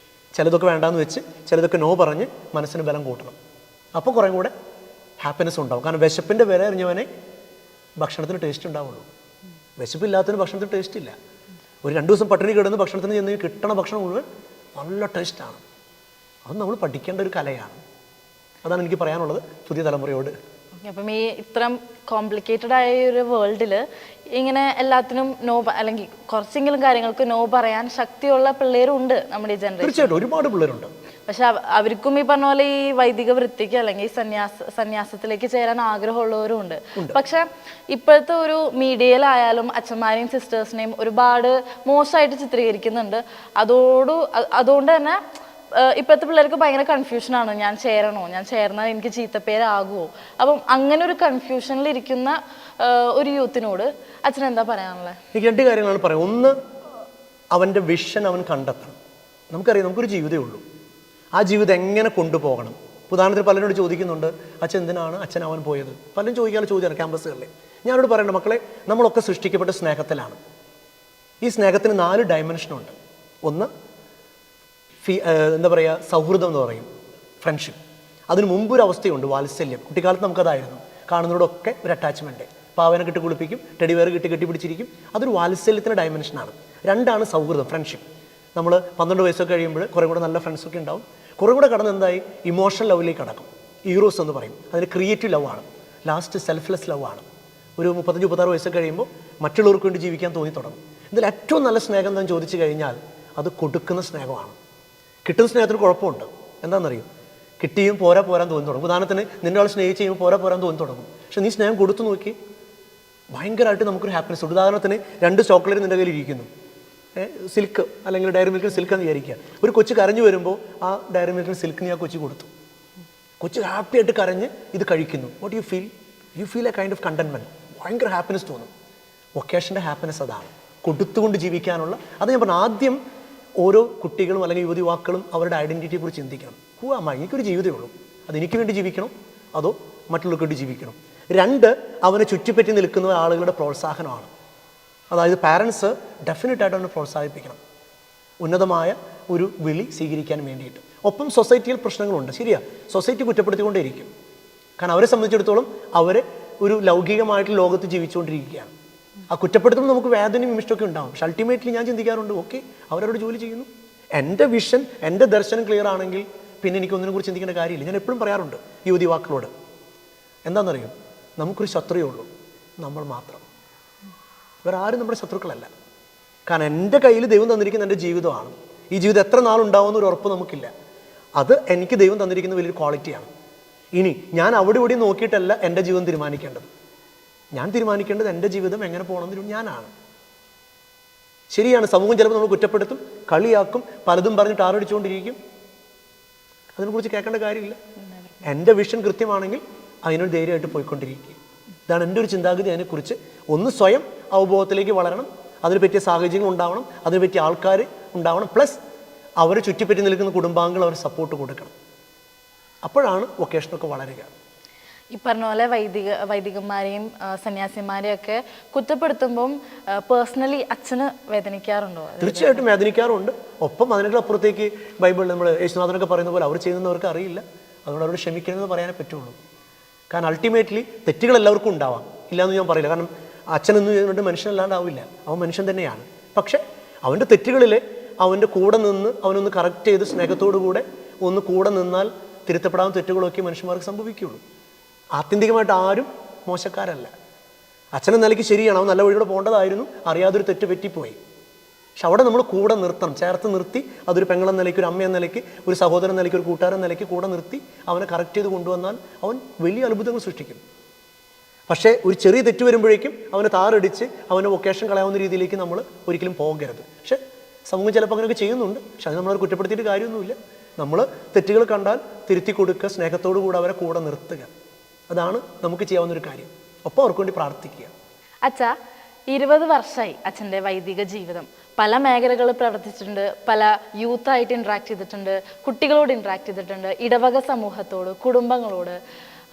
ചിലതൊക്കെ വേണ്ടാന്ന് വെച്ച്, ചിലതൊക്കെ നോ പറഞ്ഞ് മനസ്സിന് ബലം കൂട്ടണം. അപ്പോൾ കുറേ കൂടെ ഹാപ്പിനെസ് ഉണ്ടാവും. കാരണം വിശപ്പിൻ്റെ വില അറിഞ്ഞവനെ ഭക്ഷണത്തിന് ടേസ്റ്റ് ഉണ്ടാവുള്ളൂ. വിശപ്പില്ലാത്തതിന് ഭക്ഷണത്തിന് ടേസ്റ്റ് ഇല്ല. ഒരു 2 ദിവസം പട്ടിണി കിടന്ന് ഭക്ഷണത്തിന് ചെന്ന് കിട്ടണ ഭക്ഷണം മുഴുവൻ നല്ല ടേസ്റ്റാണ്. അത് നമ്മൾ പഠിക്കേണ്ട ഒരു കലയാണ്. അതാണ് എനിക്ക് പറയാനുള്ളത് പുതിയ തലമുറയോട്. അപ്പം ഈ ഇത്രയും കോംപ്ലിക്കേറ്റഡ് ആയ ഒരു വേൾഡിൽ ഇങ്ങനെ എല്ലാത്തിനും നോ, അല്ലെങ്കിൽ കുറച്ചെങ്കിലും കാര്യങ്ങൾക്ക് നോ പറയാൻ ശക്തിയുള്ള പിള്ളേരുണ്ട് നമ്മുടെ ഈ ജനറേഷൻ. തീർച്ചയായിട്ടും ഒരുപാട് പിള്ളേരുണ്ട്. പക്ഷെ അവർക്കും ഈ പറഞ്ഞ പോലെ ഈ വൈദിക വൃത്തിക്ക് അല്ലെങ്കിൽ സന്യാസത്തിലേക്ക് ചേരാൻ ആഗ്രഹമുള്ളവരും ഉണ്ട്. പക്ഷെ ഇപ്പോഴത്തെ ഒരു മീഡിയയിലായാലും അച്ഛന്മാരെയും സിസ്റ്റേഴ്സിനെയും ഒരുപാട് മോശമായിട്ട് ചിത്രീകരിക്കുന്നുണ്ട്. അതുകൊണ്ട് തന്നെ ഇപ്പോഴത്തെ പിള്ളേർക്ക് ഭയങ്കര കൺഫ്യൂഷനാണ്. ഞാൻ ചേരണോ, ഞാൻ ചേർന്നാൽ എനിക്ക് ചീത്തപ്പേരാകുമോ? അപ്പം അങ്ങനെ ഒരു കൺഫ്യൂഷനിലിരിക്കുന്ന ഒരു യൂത്തിനോട് അച്ഛൻ എന്താ പറയാനുള്ളത്? എനിക്ക് 2 കാര്യങ്ങളാണ് പറയാം. ഒന്ന്, അവൻ്റെ വിഷൻ അവൻ കണ്ടെത്തണം. നമുക്കറിയാം, നമുക്കൊരു ജീവിതമേ ഉള്ളൂ. ആ ജീവിതം എങ്ങനെ കൊണ്ടുപോകണം? ഉദാഹരണത്തിന് പലരോട് ചോദിക്കുന്നുണ്ട്, അച്ഛൻ എന്തിനാണ് അച്ഛൻ അവൻ പോയത്? പലരും ചോദിക്കാനുള്ള ചോദ്യമാണ് ക്യാമ്പസുകളിൽ. ഞാനോട് പറയണ്ട, മക്കളെ, നമ്മളൊക്കെ സൃഷ്ടിക്കപ്പെട്ട സ്നേഹത്തിലാണ്. ഈ സ്നേഹത്തിന് 4 ഡയമെൻഷനുണ്ട്. ഒന്ന് എന്താ പറയുക, സൗഹൃദം എന്ന് പറയും, ഫ്രണ്ട്ഷിപ്പ്. അതിന് മുമ്പൊരു അവസ്ഥയുണ്ട്, വാത്സല്യം. കുട്ടിക്കാലത്ത് നമുക്കതായിരുന്നു. കാണുന്നതോടൊക്കെ ഒരു അറ്റാച്ച്മെൻറ്റ്. പാവനെ കിട്ടി കുളിപ്പിക്കും, ടെഡിവെയർ കെട്ടിപ്പിടിച്ചിരിക്കും. അതൊരു വാത്സല്യത്തിൻ്റെ ഡയമെൻഷനാണ്. 2 സൗഹൃദം, ഫ്രണ്ട്ഷിപ്പ്. നമ്മൾ 12 വയസ്സൊക്കെ കഴിയുമ്പോൾ കുറേ കൂടെ നല്ല ഫ്രണ്ട്സൊക്കെ ഉണ്ടാവും. കുറേ കൂടെ കടന്ന് എന്തായി ഇമോഷണൽ ലവിലേക്ക് കടക്കും. ഈറോസ് എന്ന് പറയും. അതിന് ക്രിയേറ്റീവ് ലവ് ആണ്. ലാസ്റ്റ് സെൽഫ്ലെസ് ലവ് ആണ്. ഒരു 35-36 വയസ്സ് കഴിയുമ്പോൾ മറ്റുള്ളവർക്ക് വേണ്ടി ജീവിക്കാൻ തോന്നി തുടങ്ങും. ഇതിൽ ഏറ്റവും നല്ല സ്നേഹം എന്താണെന്ന് ചോദിച്ചു കഴിഞ്ഞാൽ അത് കൊടുക്കുന്ന സ്നേഹമാണ്. കിട്ടുന്ന സ്നേഹത്തിന് കുഴപ്പമുണ്ട്. എന്താണെന്നറിയും, കിട്ടിയും പോരാൻ തോന്നി തുടങ്ങും. ഉദാഹരണത്തിന് നിന്റെ ആൾ സ്നേഹിച്ച് കഴിയുമ്പോൾ പോരാൻ തോന്നി തുടങ്ങും. പക്ഷെ നീ സ്നേഹം കൊടുത്തു നോക്കി, ഭയങ്കരമായിട്ട് നമുക്കൊരു ഹാപ്പിനെസ് ഉണ്ട്. ഉദാഹരണത്തിന് 2 ചോക്ലേറ്റ് നിന്റെ കയ്യിൽ ഇരിക്കുന്നു, സിൽക്ക് അല്ലെങ്കിൽ ഡയറി മിൽക്കിന് സിൽക്ക് എന്ന് വിചാരിക്കുക. ഒരു കൊച്ചു കരഞ്ഞു വരുമ്പോൾ ആ ഡയറി മിൽക്കിന് സിൽക്ക് നീ ആ കൊച്ചു കൊടുത്തു. കൊച്ചു ഹാപ്പിയായിട്ട് കരഞ്ഞ് ഇത് കഴിക്കുന്നു. What you feel A kind of containment. ഭയങ്കര ഹാപ്പിനെസ് തോന്നും. വൊക്കേഷൻ്റെ ഹാപ്പിനെസ് അതാണ്, കൊടുത്തുകൊണ്ട് ജീവിക്കാനുള്ള. അത് ഞാൻ പറഞ്ഞു, ആദ്യം ഓരോ കുട്ടികളും അല്ലെങ്കിൽ യുവാക്കളും അവരുടെ ഐഡൻറ്റിറ്റിയെ കുറിച്ച് ചിന്തിക്കണം. എനിക്കൊരു ജീവിതമേ ഉള്ളൂ, അത് എനിക്ക് വേണ്ടി ജീവിക്കണം അതോ മറ്റുള്ളവർക്ക് വേണ്ടി ജീവിക്കണം. 2, അവനെ ചുറ്റിപ്പറ്റി നിൽക്കുന്ന ആളുകളുടെ പ്രോത്സാഹനമാണ്. അതായത് പാരൻസ് ഡെഫിനറ്റായിട്ട് അവനെ പ്രോത്സാഹിപ്പിക്കണം ഉന്നതമായ ഒരു വിളി സ്വീകരിക്കാൻ വേണ്ടിയിട്ട്. ഒപ്പം സൊസൈറ്റിയിൽ പ്രശ്നങ്ങളുണ്ട്, ശരിയാ, സൊസൈറ്റി കുറ്റപ്പെടുത്തിക്കൊണ്ടേയിരിക്കും. കാരണം അവരെ സംബന്ധിച്ചിടത്തോളം അവരെ ഒരു ലൗകികമായിട്ടുള്ള ലോകത്ത് ജീവിച്ചുകൊണ്ടിരിക്കുകയാണ്. ആ കുറ്റപ്പെടുത്തുമ്പോൾ നമുക്ക് വേദനയും വിമിഷ്ടമൊക്കെ ഉണ്ടാവും. പക്ഷെ അൾട്ടിമേറ്റ്ലി ഞാൻ ചിന്തിക്കാറുണ്ട്, ഓക്കെ, അവരവരുടെ ജോലി ചെയ്യുന്നു. എൻ്റെ വിഷൻ, എൻ്റെ ദർശനം ക്ലിയർ ആണെങ്കിൽ പിന്നെ എനിക്കൊന്നിനെ കുറിച്ച് ചിന്തിക്കേണ്ട കാര്യമില്ല. ഞാൻ എപ്പോഴും പറയാറുണ്ട് യുവാക്കളോട്, എന്താണെന്നറിയും, നമുക്കൊരു ശത്രുവേ ഉള്ളൂ, നമ്മൾ മാത്രം. വേറെ ആരും നമ്മുടെ ശത്രുക്കളല്ല. കാരണം എൻ്റെ കയ്യിൽ ദൈവം തന്നിരിക്കുന്ന എൻ്റെ ജീവിതമാണ്. ഈ ജീവിതം എത്ര നാളുണ്ടാവുമെന്നൊരു ഉറപ്പ് നമുക്കില്ല. അത് എനിക്ക് ദൈവം തന്നിരിക്കുന്ന വലിയൊരു ക്വാളിറ്റിയാണ്. ഇനി ഞാൻ അവിടെ ഇവിടെ നോക്കിയിട്ടല്ല എൻ്റെ ജീവിതം തീരുമാനിക്കേണ്ടത്. ഞാൻ തീരുമാനിക്കേണ്ടത് എൻ്റെ ജീവിതം എങ്ങനെ പോകണമെന്ന് ഞാനാണ്. ശരിയാണ്, സമൂഹം ചിലപ്പോൾ നമ്മൾ കുറ്റപ്പെടുത്തും, കളിയാക്കും, പലതും പറഞ്ഞ് ടാറടിച്ചുകൊണ്ടിരിക്കും. അതിനെക്കുറിച്ച് കേൾക്കേണ്ട കാര്യമില്ല. എൻ്റെ വിഷൻ കൃത്യമാണെങ്കിൽ അതിനൊരു ധൈര്യമായിട്ട് പോയിക്കൊണ്ടിരിക്കുക. ഇതാണ് എൻ്റെ ഒരു ചിന്താഗതി. അതിനെക്കുറിച്ച് ഒന്ന് സ്വയം അവബോധത്തിലേക്ക് വളരണം, അതിന് പറ്റിയ സാഹചര്യങ്ങൾ ഉണ്ടാവണം, അതിന് പറ്റിയ ആൾക്കാർ ഉണ്ടാവണം, പ്ലസ് അവരെ ചുറ്റിപ്പറ്റി നിൽക്കുന്ന കുടുംബാംഗങ്ങൾ അവർ സപ്പോർട്ട് കൊടുക്കണം. അപ്പോഴാണ് വൊക്കേഷനൊക്കെ വളരുക. ഈ പറഞ്ഞ പോലെ വൈദികന്മാരെയും സന്യാസിമാരെയും ഒക്കെ കുറ്റപ്പെടുത്തുമ്പം പേഴ്സണലി അച്ഛന് വേദനിക്കാറുണ്ടോ? തീർച്ചയായിട്ടും വേദനിക്കാറുണ്ട്. ഒപ്പം അതിനൊക്കെ അപ്പുറത്തേക്ക് ബൈബിളിൽ നമ്മൾ യേശുനാഥനൊക്കെ പറയുന്ന പോലെ അവർ ചെയ്യുന്നവർക്ക് അറിയില്ല, അതുകൊണ്ട് അവരോട് ക്ഷമിക്കണമെന്ന് പറയാനേ പറ്റുള്ളൂ. കാരണം അൾട്ടിമേറ്റ്ലി തെറ്റുകൾ എല്ലാവർക്കും ഉണ്ടാവാം, ഇല്ലയെന്ന് ഞാൻ പറയില്ല. കാരണം അച്ഛനൊന്നും ചെയ്യുന്നുണ്ട് മനുഷ്യനല്ലാണ്ടാവില്ല, അവൻ മനുഷ്യൻ തന്നെയാണ്. പക്ഷെ അവൻ്റെ തെറ്റുകളിൽ അവൻ്റെ കൂടെ നിന്ന് അവനൊന്ന് കറക്റ്റ് ചെയ്ത് സ്നേഹത്തോടു കൂടെ ഒന്ന് കൂടെ നിന്നാൽ തിരുത്തപ്പെടാവുന്ന തെറ്റുകളൊക്കെ മനുഷ്യന്മാർക്ക് സംഭവിക്കുകയുള്ളൂ. ആത്യന്തികമായിട്ട് ആരും മോശക്കാരല്ല. അച്ഛനെന്ന നിലയ്ക്ക് ശരിയാണ്, അവൻ നല്ല വഴിയുടെ പോകേണ്ടതായിരുന്നു, അറിയാതൊരു തെറ്റ് പറ്റിപ്പോയി. പക്ഷെ അവിടെ നമ്മൾ കൂടെ നിർത്തണം, ചേർത്ത് നിർത്തി. അതൊരു പെങ്ങളെന്ന നിലയ്ക്ക്, ഒരു അമ്മയെന്ന നിലയ്ക്ക്, ഒരു സഹോദരൻ നിലയ്ക്ക്, ഒരു കൂട്ടുകാരൻ നിലയ്ക്ക് കൂടെ നിർത്തി അവനെ കറക്റ്റ് ചെയ്ത് കൊണ്ടുവന്നാൽ അവൻ വലിയ അത്ഭുതങ്ങൾ സൃഷ്ടിക്കും. പക്ഷേ ഒരു ചെറിയ തെറ്റ് വരുമ്പോഴേക്കും അവനെ താറടിച്ച് അവൻ്റെ വൊക്കേഷൻ കളയാവുന്ന രീതിയിലേക്ക് നമ്മൾ ഒരിക്കലും പോകരുത്. പക്ഷെ സമൂഹം ചിലപ്പോൾ അങ്ങനെയൊക്കെ ചെയ്യുന്നുണ്ട്. പക്ഷെ അത് നമ്മളവർ കുറ്റപ്പെടുത്തിയിട്ട് കാര്യമൊന്നുമില്ല. നമ്മൾ തെറ്റുകൾ കണ്ടാൽ തിരുത്തി കൊടുക്കുക, സ്നേഹത്തോടു കൂടെ അവരെ കൂടെ നിർത്തുക. അതാണ് നമുക്ക് ചെയ്യാവുന്നൊരു കാര്യം. ഒപ്പം അവർക്ക് വേണ്ടി പ്രാർത്ഥിക്കുക. അച്ഛാ, 20 വർഷമായി അച്ഛൻ്റെ വൈദിക ജീവിതം. പല മേഖലകളിൽ പ്രവർത്തിച്ചിട്ടുണ്ട്, പല യൂത്തായിട്ട് ഇൻട്രാക്ട് ചെയ്തിട്ടുണ്ട്, കുട്ടികളോട് ഇൻട്രാക്ട് ചെയ്തിട്ടുണ്ട്, ഇടവക സമൂഹത്തോട്, കുടുംബങ്ങളോട്.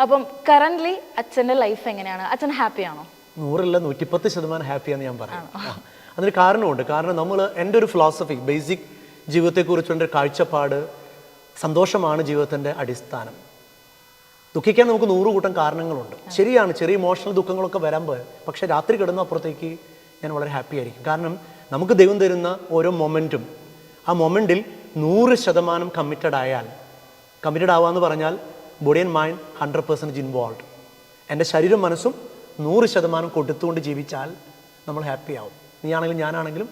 അപ്പം കറൻ്റ്ലി അച്ഛൻ്റെ ലൈഫ് എങ്ങനെയാണ്? അച്ഛൻ ഹാപ്പിയാണോ? 100% 110% ഹാപ്പിയാന്ന് ഞാൻ പറയാം. അതിന് കാരണമുണ്ട്. കാരണം എൻ്റെ ഒരു ഫിലോസഫി, ബേസിക് ജീവിതത്തെക്കുറിച്ചുള്ള ഒരു കാഴ്ചപ്പാട്, സന്തോഷമാണ് ജീവിതത്തിൻ്റെ അടിസ്ഥാനം. ദുഃഖിക്കാൻ നമുക്ക് 100 കൂട്ടം കാരണങ്ങളുണ്ട്. ശരിയാണ്, ചെറിയ ഇമോഷണൽ ദുഃഖങ്ങളൊക്കെ വരാൻ പോയത്. പക്ഷേ രാത്രി കിടന്ന അപ്പുറത്തേക്ക് ഞാൻ വളരെ ഹാപ്പി ആയിരിക്കും. കാരണം നമുക്ക് ദൈവം തരുന്ന ഓരോ മൊമെൻറ്റും, ആ മൊമെൻറ്റിൽ 100% കമ്മിറ്റഡ് ആവുക എന്ന് പറഞ്ഞാൽ ബോഡി ആൻഡ് മൈൻഡ് 100% ഇൻവോൾവ്. എൻ്റെ ശരീരം മനസ്സും 100% കൊടുത്തുകൊണ്ട് ജീവിച്ചാൽ നമ്മൾ ഹാപ്പി ആവും. നീയാണെങ്കിലും ഞാനാണെങ്കിലും.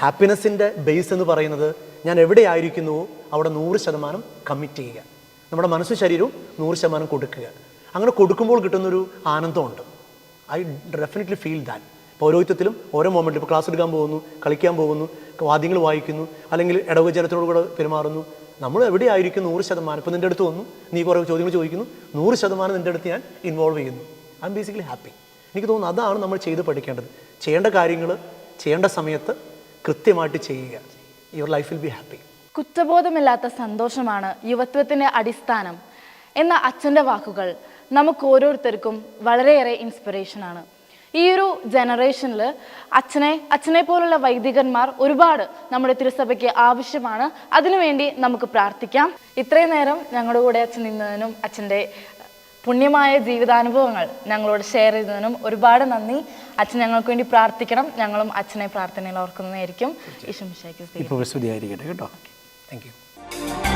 ഹാപ്പിനെസ്സിൻ്റെ ബേസ് എന്ന് പറയുന്നത് ഞാൻ എവിടെയായിരിക്കുന്നുവോ അവിടെ 100% കമ്മിറ്റ് ചെയ്യുക. നമ്മുടെ മനസ്സും ശരീരവും 100% കൊടുക്കുക. അങ്ങനെ കൊടുക്കുമ്പോൾ കിട്ടുന്നൊരു ആനന്ദമുണ്ട്. I definitely feel that. പൗരോഹിത്യത്തിലും ഓരോ മൊമെൻറ്റിലും, ഇപ്പോൾ ക്ലാസ് എടുക്കാൻ പോകുന്നു, കളിക്കാൻ പോകുന്നു, വാദ്യങ്ങൾ വായിക്കുന്നു, അല്ലെങ്കിൽ ഇടവക ജനത്തിനോട് കൂടെ പെരുമാറുന്നു, നമ്മൾ എവിടെയായിരിക്കും 100%. ഇപ്പോൾ നിൻ്റെ അടുത്ത് വന്നു, നീ കുറേ ചോദ്യങ്ങൾ ചോദിക്കുന്നു, 100% നിൻ്റെ അടുത്ത് ഞാൻ ഇൻവോൾവ് ചെയ്യുന്നു. I M basically happy. എനിക്ക് തോന്നുന്നു അതാണ് നമ്മൾ ചെയ്ത് പഠിക്കേണ്ടത്. ചെയ്യേണ്ട കാര്യങ്ങൾ ചെയ്യേണ്ട സമയത്ത് കൃത്യമായിട്ട് ചെയ്യുക. Your life will be happy. കുറ്റബോധമില്ലാത്ത സന്തോഷമാണ് യുവത്വത്തിൻ്റെ അടിസ്ഥാനം എന്ന അച്ഛൻ്റെ വാക്കുകൾ നമുക്ക് ഓരോരുത്തർക്കും വളരെയേറെ ഇൻസ്പിറേഷനാണ്. ഈ ഒരു ജനറേഷനിൽ അച്ഛനെ പോലുള്ള വൈദികന്മാർ ഒരുപാട് നമ്മുടെ തിരുസഭയ്ക്ക് ആവശ്യമാണ്. അതിനുവേണ്ടി നമുക്ക് പ്രാർത്ഥിക്കാം. ഇത്രയും നേരം ഞങ്ങളുടെ കൂടെ അച്ഛൻ നിന്നതിനും അച്ഛൻ്റെ പുണ്യമായ ജീവിതാനുഭവങ്ങൾ ഞങ്ങളോട് ഷെയർ ചെയ്തതിനും ഒരുപാട് നന്ദി. അച്ഛൻ ഞങ്ങൾക്ക് വേണ്ടി പ്രാർത്ഥിക്കണം. ഞങ്ങളും അച്ഛനെ പ്രാർത്ഥനയിൽ ഓർക്കുന്നതായിരിക്കും. ഈശോ മിശിഹായ്ക്ക് സ്തുതി. ഇപ്പോൾ സ്തുതിയായിരിക്കട്ടെ കേട്ടോ. Thank you.